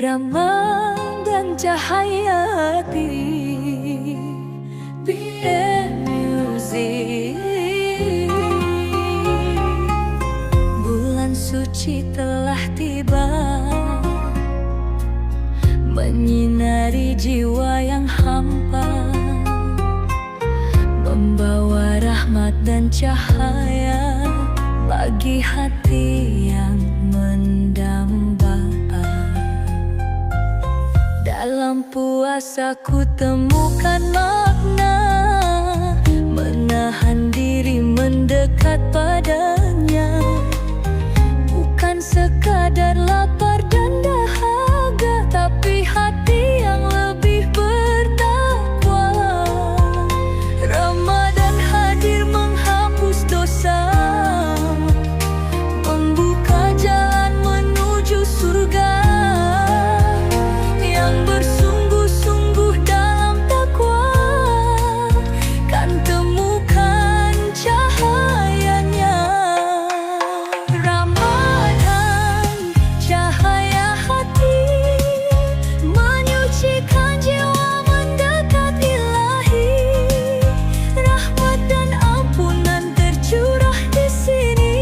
Rama dan cahaya hati. BM Music. Bulan suci telah tiba, menyinari jiwa yang hampa, membawa rahmat dan cahaya bagi hati yang mendamba. Dalam puasa ku temukan makna, menahan diri mendekat padanya, bukan sekadar lapar dan dahaga, tapi hati yang lebih bertakwa. Ramadan hadir menghapus dosa, membuka jalan menuju surga. Yang bersungguh-sungguh dalam takwa kan temukan cahayanya. Ramadan, cahaya hati, menyucikan jiwa mendekat Ilahi. Rahmat dan ampunan tercurah di sini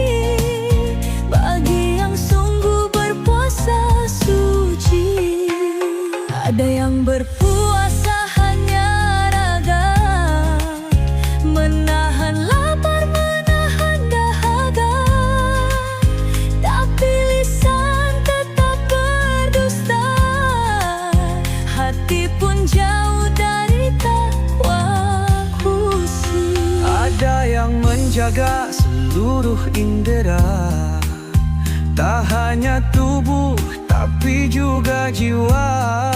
bagi yang sungguh berpuasa suci. Ada yang berpuasa hanya raga, menahan lapar, menahan dahaga, tapi lisan tetap berdusta, hati pun jauh dari takwa khusyuk. Ada yang menjaga seluruh indera, tak hanya tubuh tapi juga jiwa,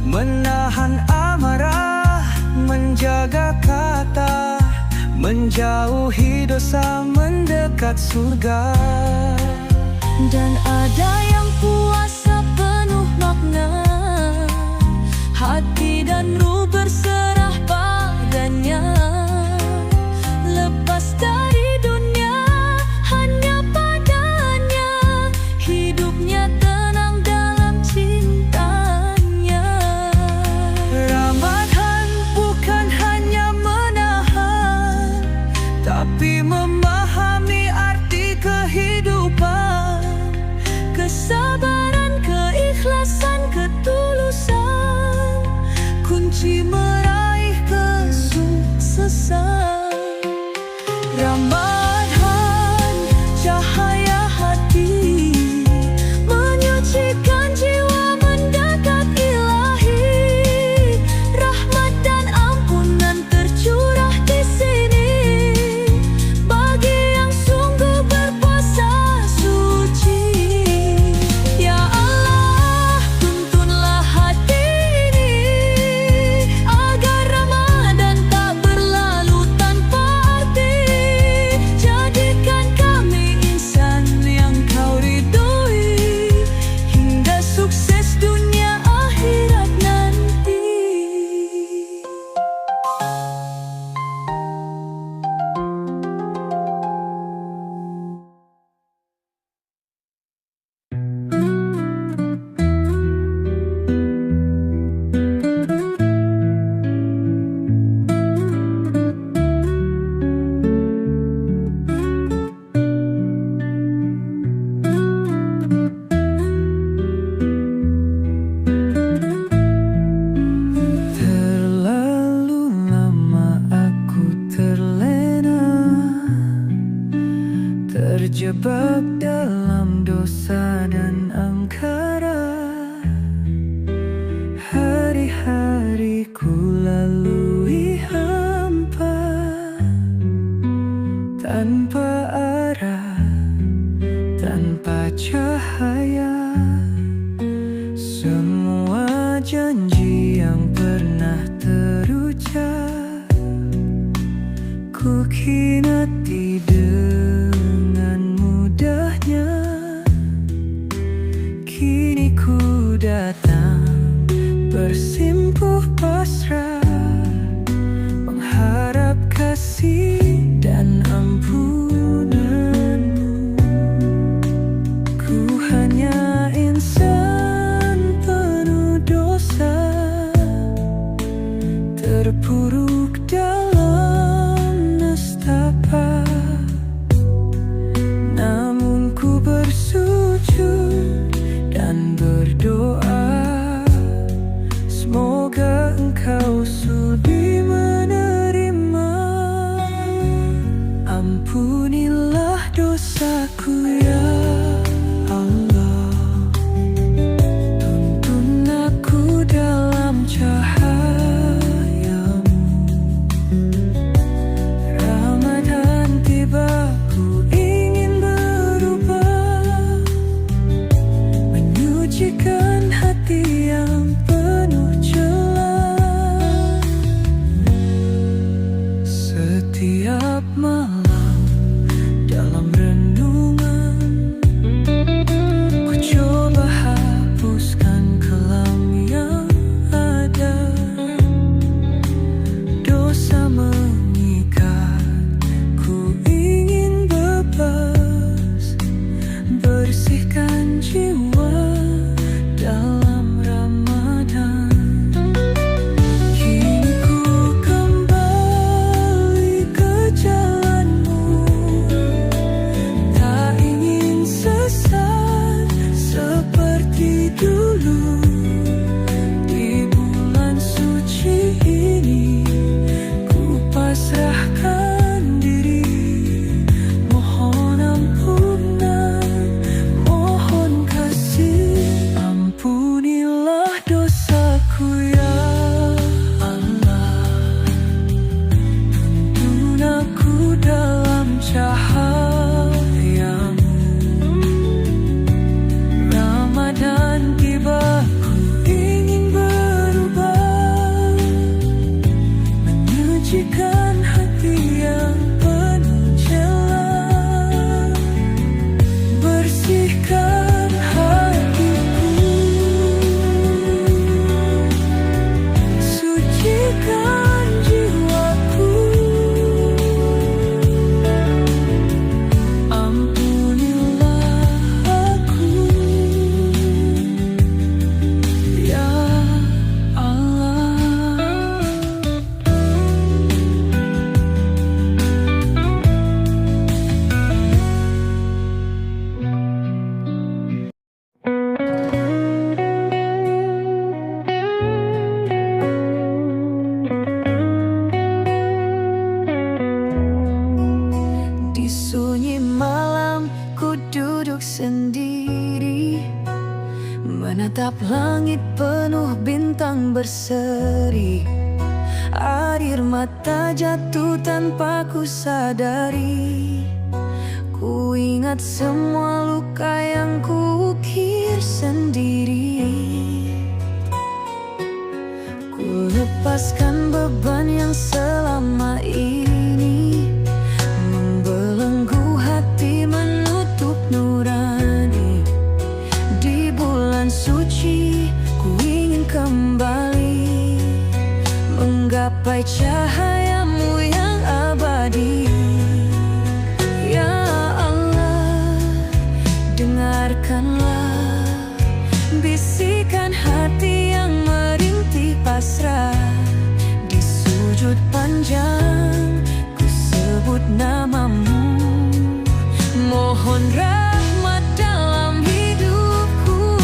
menahan amarah, menjaga kata, menjauhi dosa, mendekat surga. Dan ada yang puasa penuh makna, hati dan ruh berserah padanya, lepas dari dunia hanya padanya, hidupnya tenang dalam cintanya. Ramadan bukan hanya menahan, tapi memahami arti kehidupan, kesabaran, keikhlasan, ketulusan, kunci meraih kesuksesan. Ramadan, cahaya hati, menyucikan jiwa mendekat Ilahi. Rahmat dan ampunan tercurah di sini bagi yang sungguh berpuasa suci. Ya Allah, tuntunlah hati ini agar Ramadan tak berlalu tanpa arti. Jadikan kami insan yang Kau ridhoi, hingga sukses dunia akhirat nanti. Terlalu lama aku terlena, terjebak dalam dosa dan angkara. Hari-hariku lalui hampa, tanpa arah, tanpa cahaya. Semua janji yang pernah terucap ku khianati dengan mudahnya. Kini ku datang bersimpuh pasrah, mengharap kasih dan ampunanmu. Ku hanya insan duduk dalam nestapa, namun ku bersujud dan berdoa, semoga Engkau sudi menerima. Ampunilah dosaku ya Allah, tuntun aku dalam cahayamu. Ramadan tiba, ku ingin berubah, menyucikan hati yang penuh celah. Setiap malam dalam renungan, ku coba hapuskan kelam yang ada. Dosa mengikat, ku ingin bebas, bersihkan jiwa dalam Ramadan. Kini ku kembali ke jalanmu, tak ingin sesat seperti dulu. Di bulan suci ini, ku pasrahkan diri, mohon ampunan, mohon kasih. Ampunilah dosaku ya Allah, tuntun aku dalam cahayamu. Ramadan tiba, ku ingin berubah, menyucikan hati yang penuh celah. Bersihkan hatiku, sucikan jiwaku. Ampunilah aku ya Allah. Di sunyi malam, ku duduk sendiri, menatap langit penuh bintang berseri. Air mata jatuh tanpa ku sadari, ku ingat semua luka yang ku ukir sendiri. Ku lepaskan beban yang selama ini membelenggu hati, menutup nurani. Di bulan suci, ku ingin kembali menggapai cahayamu yang abadi. Ya Allah, dengarkanlah bisikan hati yang merintih pasrah. Di sujud panjang, ku sebut namamu, mohon rahmat dalam hidupku.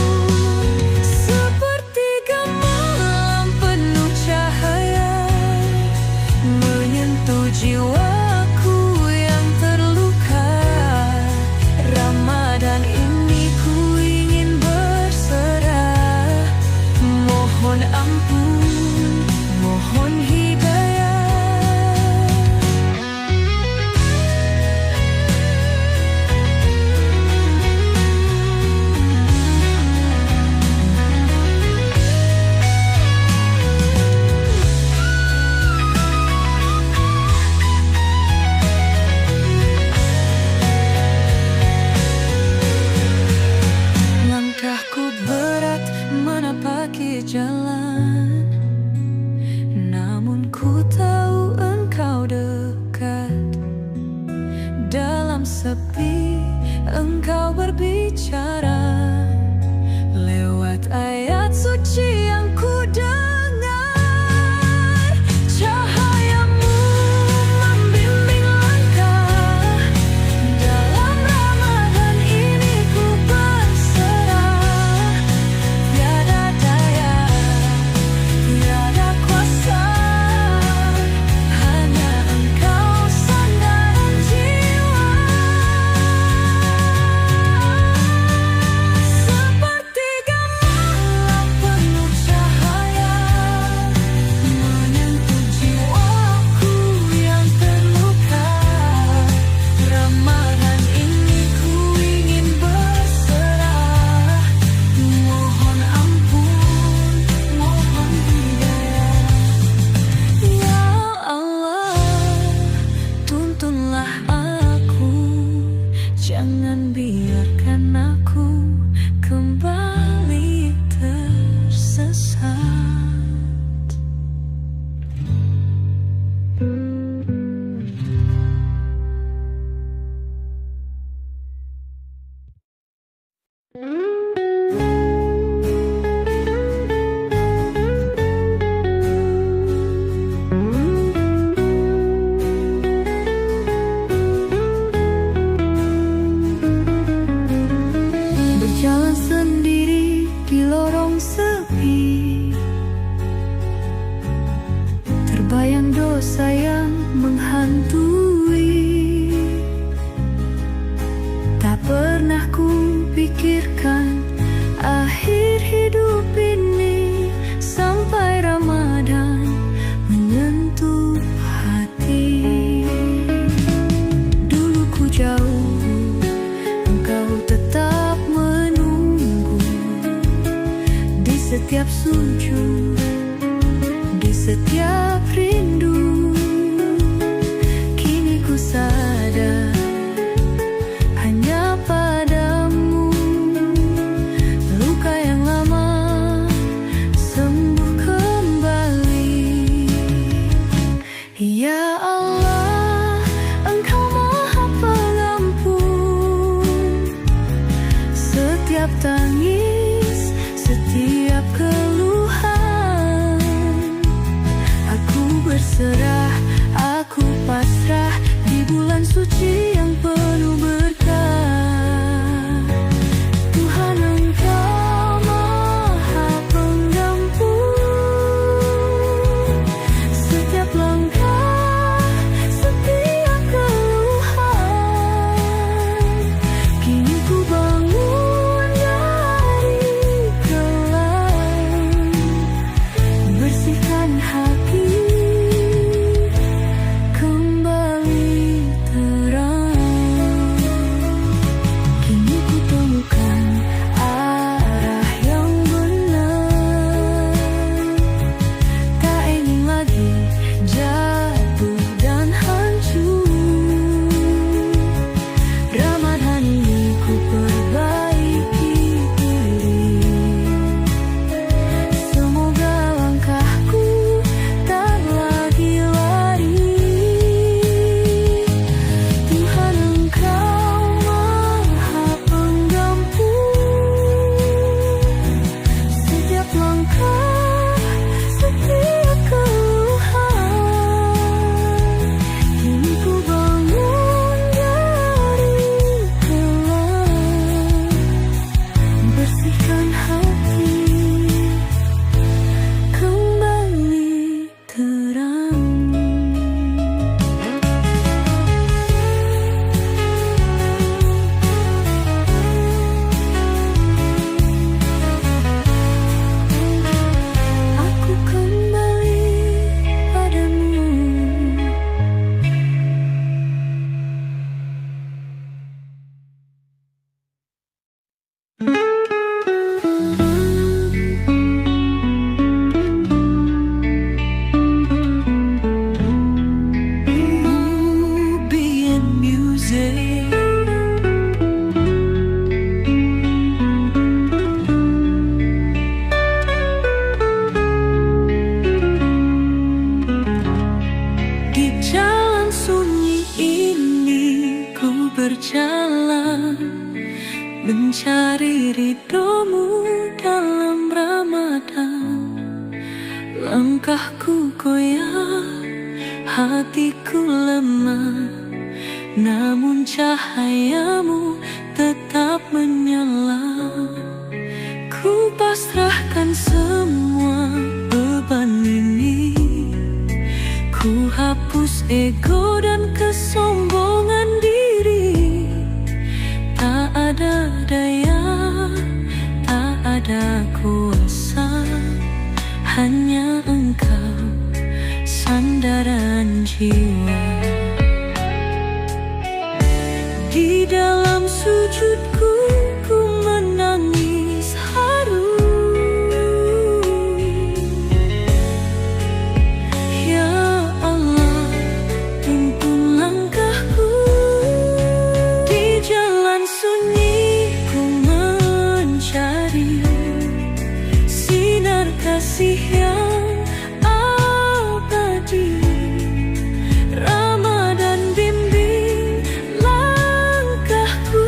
Sepertiga malam penuh cahaya, menyentuh jiwaku yang terluka. Ramadan ini ku ingin berserah, mohon ampun, mohon hidayah. sayang menghantui. Tak pernah ku pikirkan akhir hidup ini, sampai Ramadan menyentuh hati. Dulu ku jauh, engkau tetap menunggu. Di setiap sujud, di setiap rindu, kini ku sadar hanya padamu luka yang lama sembuh kembali. Ya Allah, Engkau Maha Pengampun. Setiap tangis, setiap keluhan, aku berserah, aku pasrah di bulan suci yang penuh berkah. Tuhan, Engkau Maha Pengampun. Setiap langkah, setiap keluhan, kini ku bangun dari kelam, bersihkan hati, kembali terang. Kini ku temukan arah yang benar, tak ingin lagi jatuh dan hancur. Ramadan ini ku perbaiki diri, semoga langkahku tak lagi lari. Tuhan, Engkau Maha Pengampun. Setiap langkah, setiap keluhan, kini ku bangun dari kelam, bersihkan hati, kembali terang. Aku kembali padamu. Be in music. Di jalan sunyi ini ku berjalan, mencari ridhomu dalam Ramadan. Langkahku goyah, hatiku lemah, namun cahayamu tetap menyala. Ku pasrahkan semua beban ini, ku hapus ego dan kesombongan diri. Tak ada daya, tak ada kuasa, hanya Engkau sandaran jiwa. Di dalam sujudku ku menangis haru. Ya Allah, tuntun langkahku. Di jalan sunyi ku mencari sinar kasih yang abadi. Ramadan bimbing langkahku,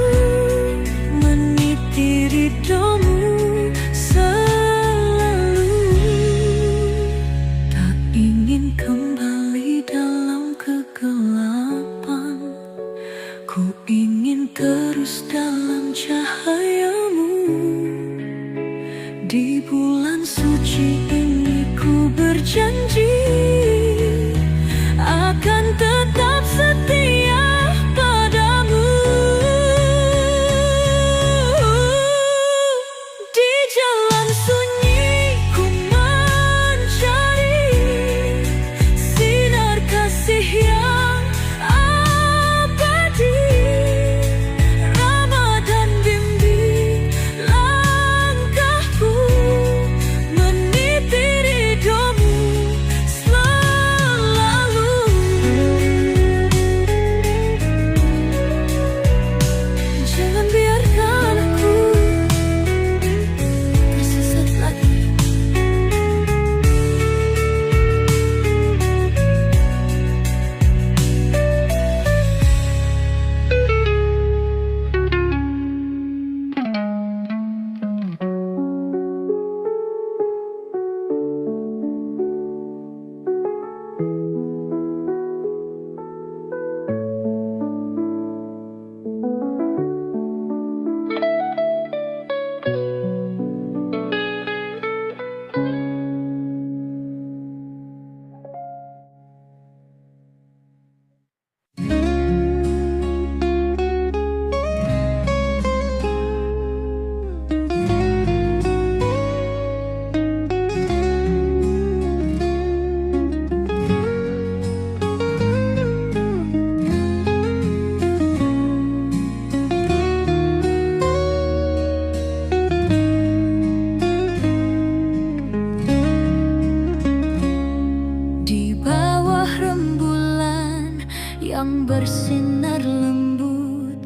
yang bersinar lembut.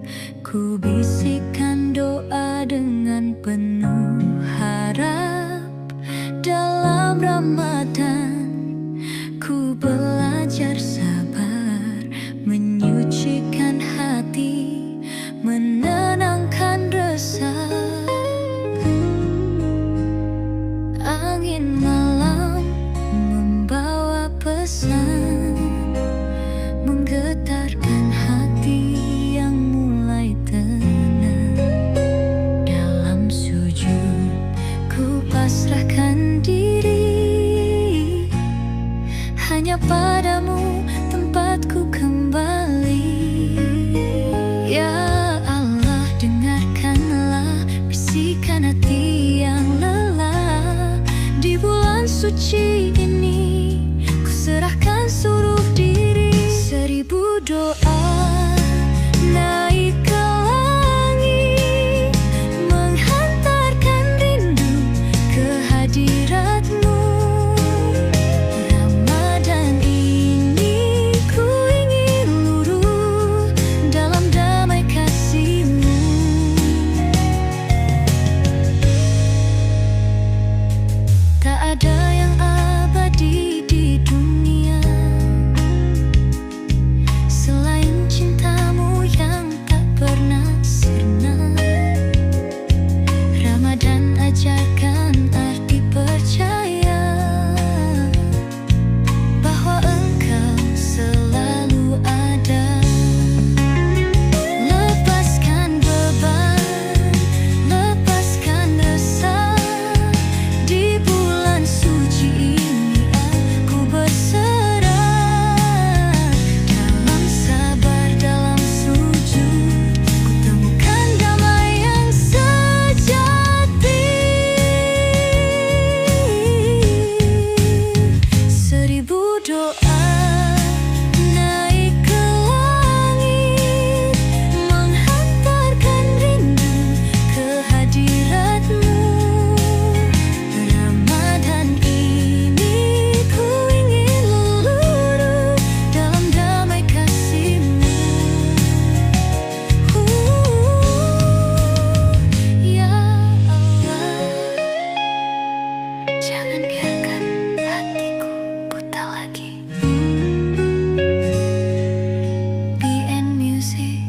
Ku bisikan doa dengan penuh harap. Dalam Ramadan ku belajar sabar, menyucikan hati, menenangkan resah. Angin malam membawa pesan, menggetarkan hati yang mulai tenang. Dalam sujud ku pasrahkan diri, hanya padamu tempatku kembali. Ya Allah, dengarkanlah bisikan hati yang lelah. Di bulan suci ini ku serahkan seluruh diri. 1000 doa naik ke langit, menghantarkan rindu ke hadiratmu. Ramadan ini ku ingin luruh dalam damai kasih-Mu. Tak ada yang abadi di dunia selain cintamu yang tak pernah sirna. Ramadan ajarkan arti percaya bahwa Engkau selalu ada. Lepaskan beban, lepaskan resah. Di bulan suci ini aku berserah. Dalam sabar, dalam sujud, ku temukan damai yang sejati. 1000 doa naik ke langit, menghantarkan rindu ke hadirat-Mu. Ramadan ini ku ingin luruh dalam damai kasih-Mu. Ya Allah, jangan biarkan hatiku buta lagi. BN Music.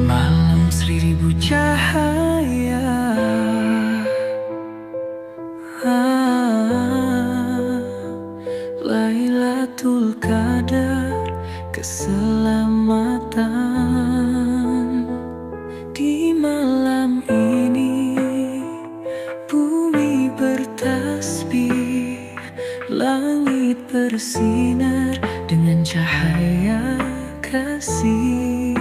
Malam 1000 cahaya, Lailatul Qadar, keselamatan. Di malam ini bumi bertasbih, langit bersinar dengan cahaya kasih.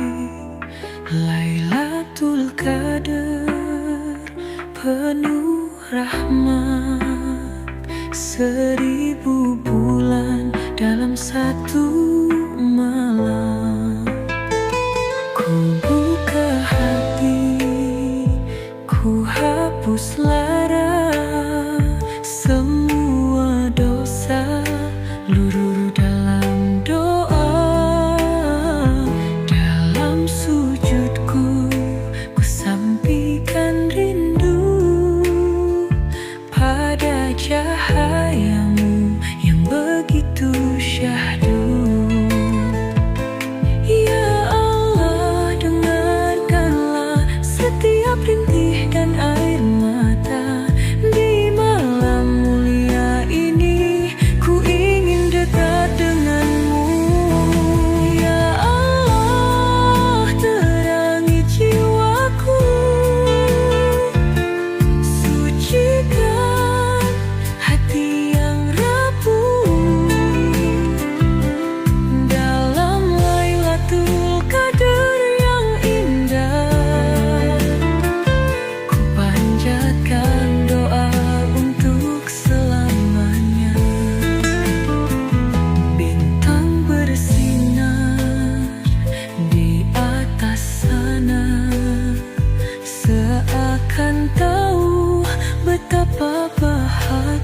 Lailatul Qadar penuh rahmat, 1000 bulan dalam satu malam. Ku buka hati, ku hapus lara, semua dosa luruh dalam doa. Dalam sujudku ku sampaikan rindu pada cahaya-Mu yang begitu syahdu.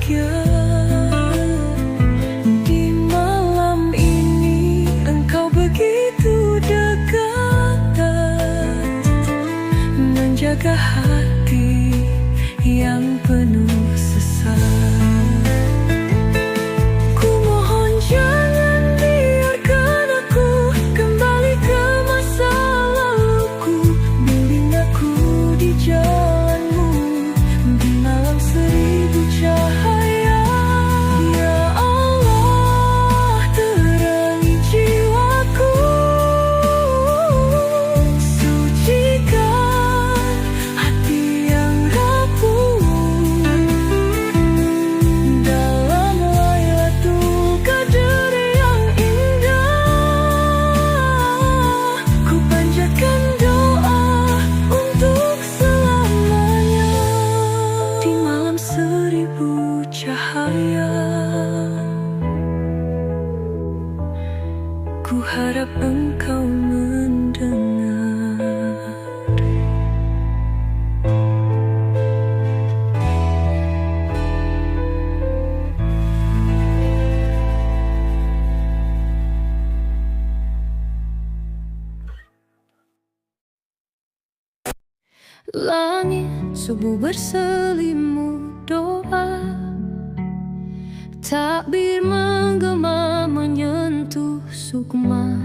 bahagia. Di malam ini engkau begitu dekat, menjaga hati yang penuh sesat. Ku mohon jangan biarkan aku kembali ke masa laluku. Bimbing aku di jalanmu di malam seribu cahaya. Ya Allah, terangi jiwaku, sucikan hati yang rapuh. Dalam Lailatul Qadar yang indah, ku panjatkan doa untuk selamanya. Di malam seribu cahaya, ku harap engkau mendengar. Langit subuh berselimut doa, takbir menggema menyentuh sukma.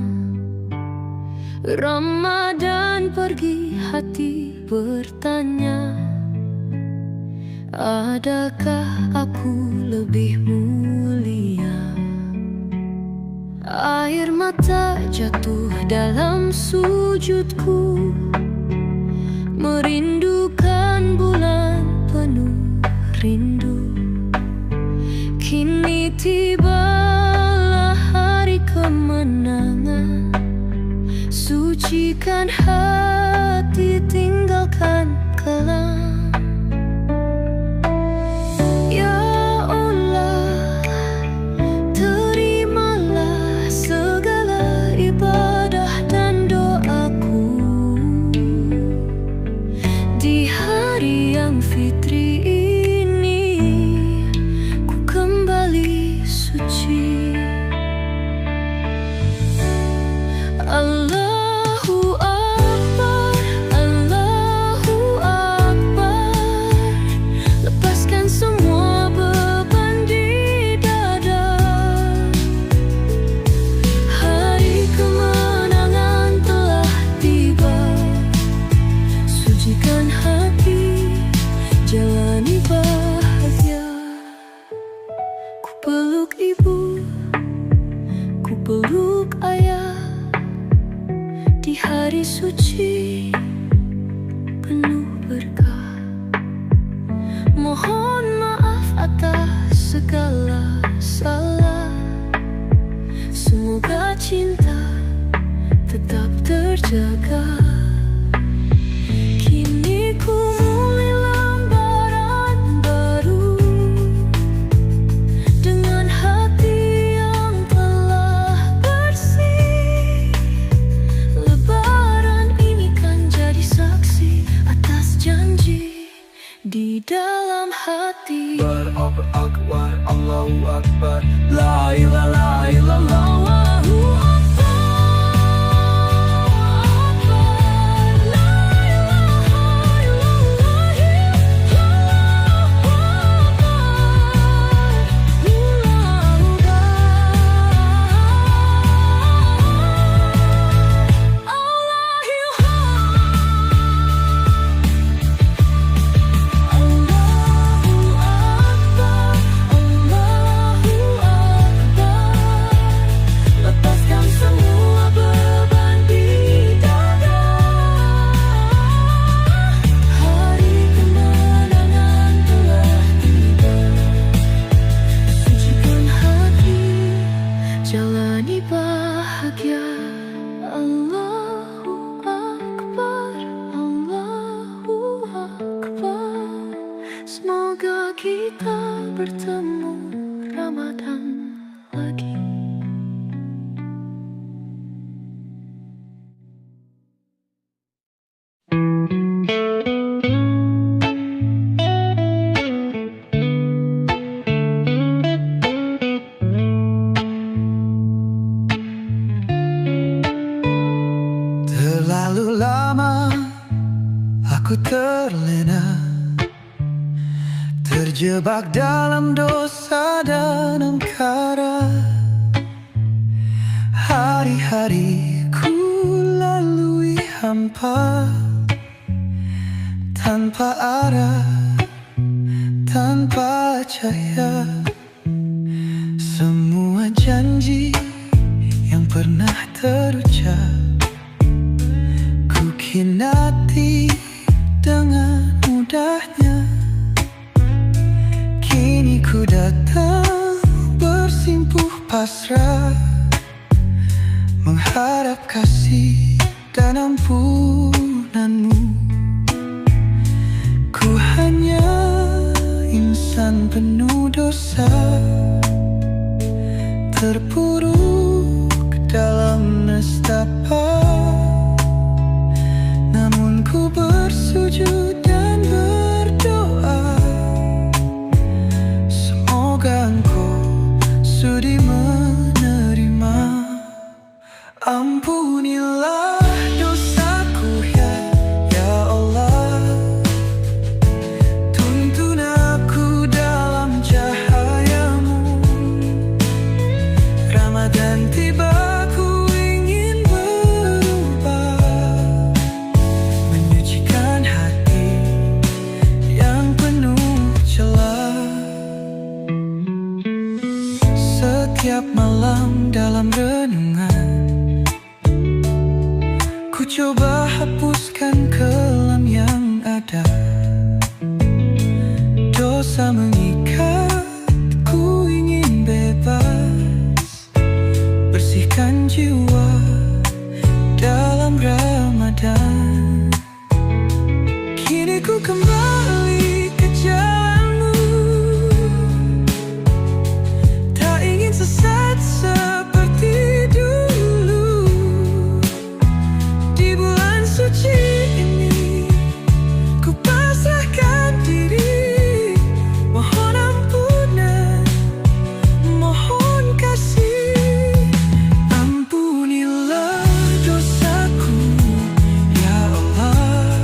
Ramadan pergi, hati bertanya, adakah aku lebih mulia? Air mata jatuh dalam sujudku, merindukan bulan penuh rindu. Kini tibalah hari kemenangan, sucikan hati, tinggalkan kelam. Ya Allah, terimalah segala ibadah dan doaku. Di hari yang fitri ini, ku kembali suci. Allahu Akbar, Allahu Akbar. Lepaskan semua beban di dada. Hari kemenangan telah tiba, sucikan hati, jalani bahagia. Ku peluk ibu, ku peluk ayah, di hari suci penuh berkah. Mohon maaf atas segala salah, semoga cinta tetap terjaga. Kini ku mulai lembaran baru, dengan hati yang telah bersih. Lebaran ini kan jadi saksi atas janji di dalam hati. Akbar, Akbar, Allahu Akbar, La ilaha illallah, Allahu Akbar, La ilaha illallah, lepaskan semua beban di dada. Hari kemenangan telah tiba, sucikan hati, jalani bahagia. Allahu Akbar, Allahu Akbar. Semoga kita bertemu Ramadan lagi. Terlalu lama aku terlena, terjebak dalam dosa dan angkara. Hari-hariku lalui hampa, tanpa arah, tanpa cahaya. Semua janji yang pernah terucap ku khianati dengan mudahnya. Kini ku datang bersimpuh pasrah, mengharap kasih dan ampunanmu. Ku hanya insan penuh dosa, terpuruk dalam nestapa. Namun ku bersujud dan berdoa, semoga Engkau sudi menerima. Ampunilah dosaku ya Allah, tuntun aku dalam cahayamu. Ramadan tiba, ku ingin berubah, menyucikan hati yang penuh celah. Setiap malam dalam renungan ku coba hapuskan kelam yang ada. Dosa mengikat, ku ingin bebas, bersihkan jiwa dalam Ramadan. Kini ku kembali ke jalanmu, tak ingin sesat seperti dulu. Di bulan suci ini ku pasrahkan diri, mohon ampunan, mohon kasih. Ampunilah dosaku ya Allah,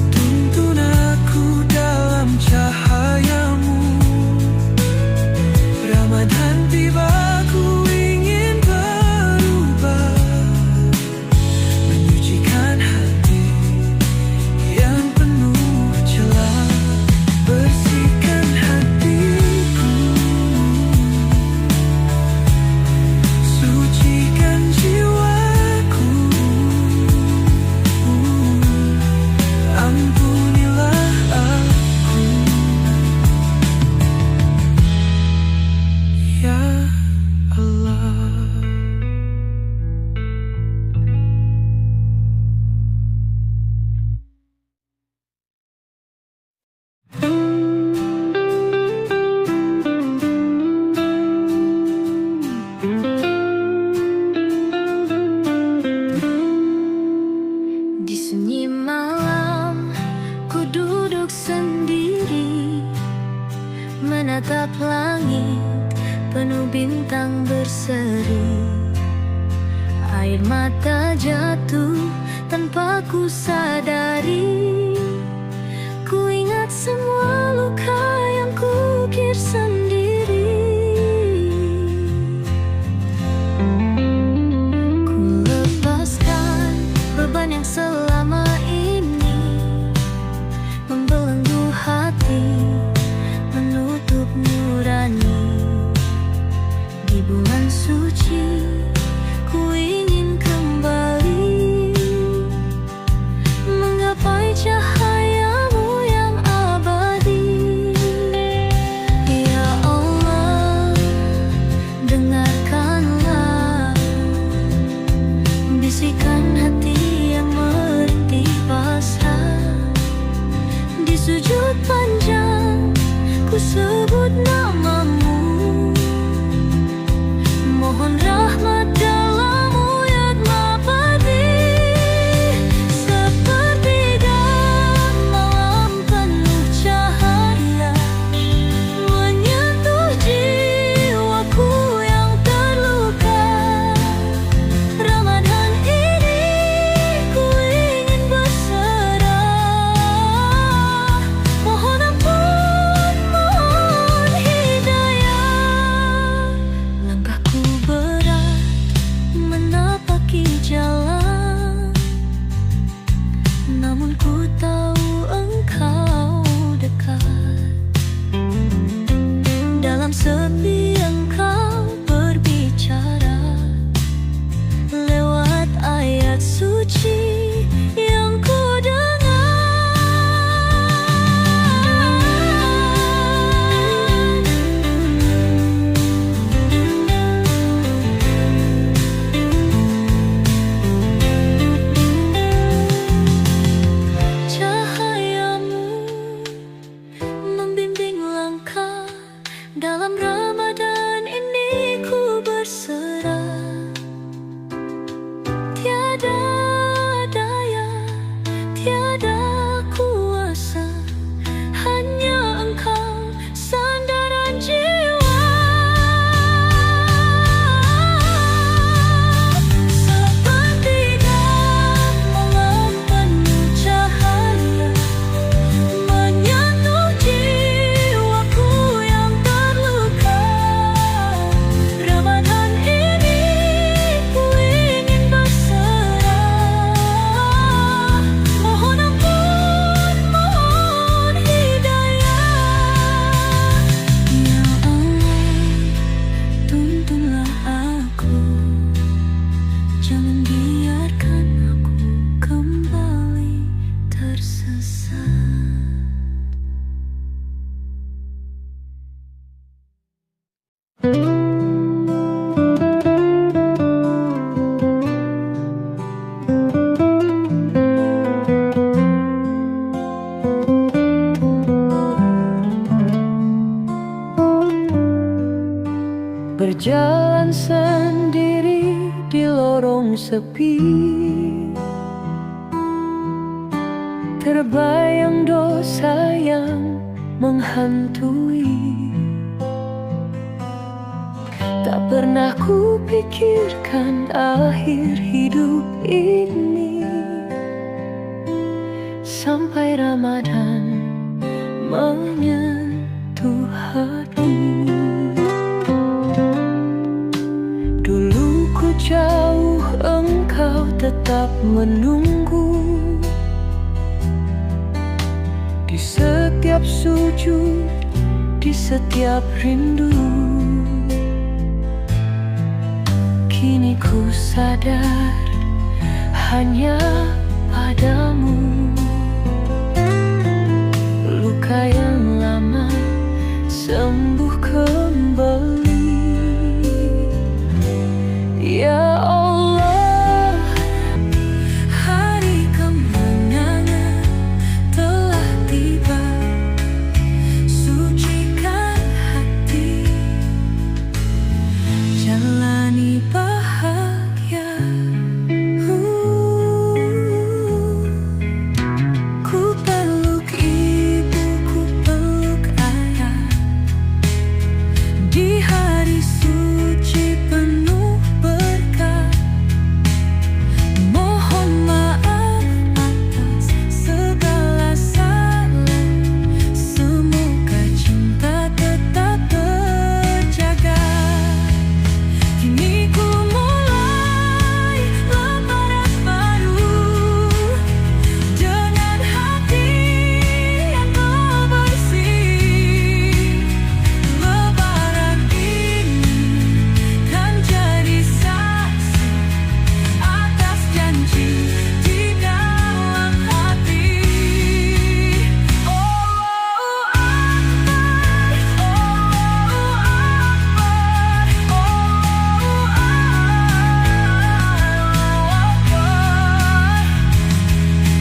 tuntun aku dalam cahayamu. Ramadan tiba, ku ingin berubah, menyucikan hati yang penuh celah. Bersihkan hatiku, sucikan jiwaku. Ampunilah aku ya Allah. Di sunyi malam ku duduk sendiri, menatap langit penuh bintang berseri. Air mata jatuh tanpa ku sadari, ku ingat semua luka yang ku ukir sendiri. Ku lepaskan beban yang selama ini membelenggu hati, menutup nurani. Di bulan suci ku ingin kembali menggapai cahayamu yang abadi. Ya Allah, dengarkanlah bisikan hati yang merintih pasrah. Di sujud panjang ku sebut namamu, mohon rahmat dalam uyat mapati. Sepertiga malam penuh cahaya menyentuh jiwaku yang terluka. Ramadan ini tiada kuasa, hanya Engkau sandaran jiwa. Sepertiga malam penuh cahaya menyentuh jiwaku yang terluka. Ramadan ini ku ingin berserah, mohon ampun, mohon hidayah. Ya Allah, tuntunlah aku, jangan biarkan aku kembali tersesat. Berjalan sendiri di lorong sepi, terbayang dosa yang menghantui. Tak pernah kupikirkan akhir hidup ini, sampai Ramadan menyentuh hati. Dulu ku jauh, Engkau tetap menunggu. Di setiap sujud, di setiap rindu. Kini ku sadar hanya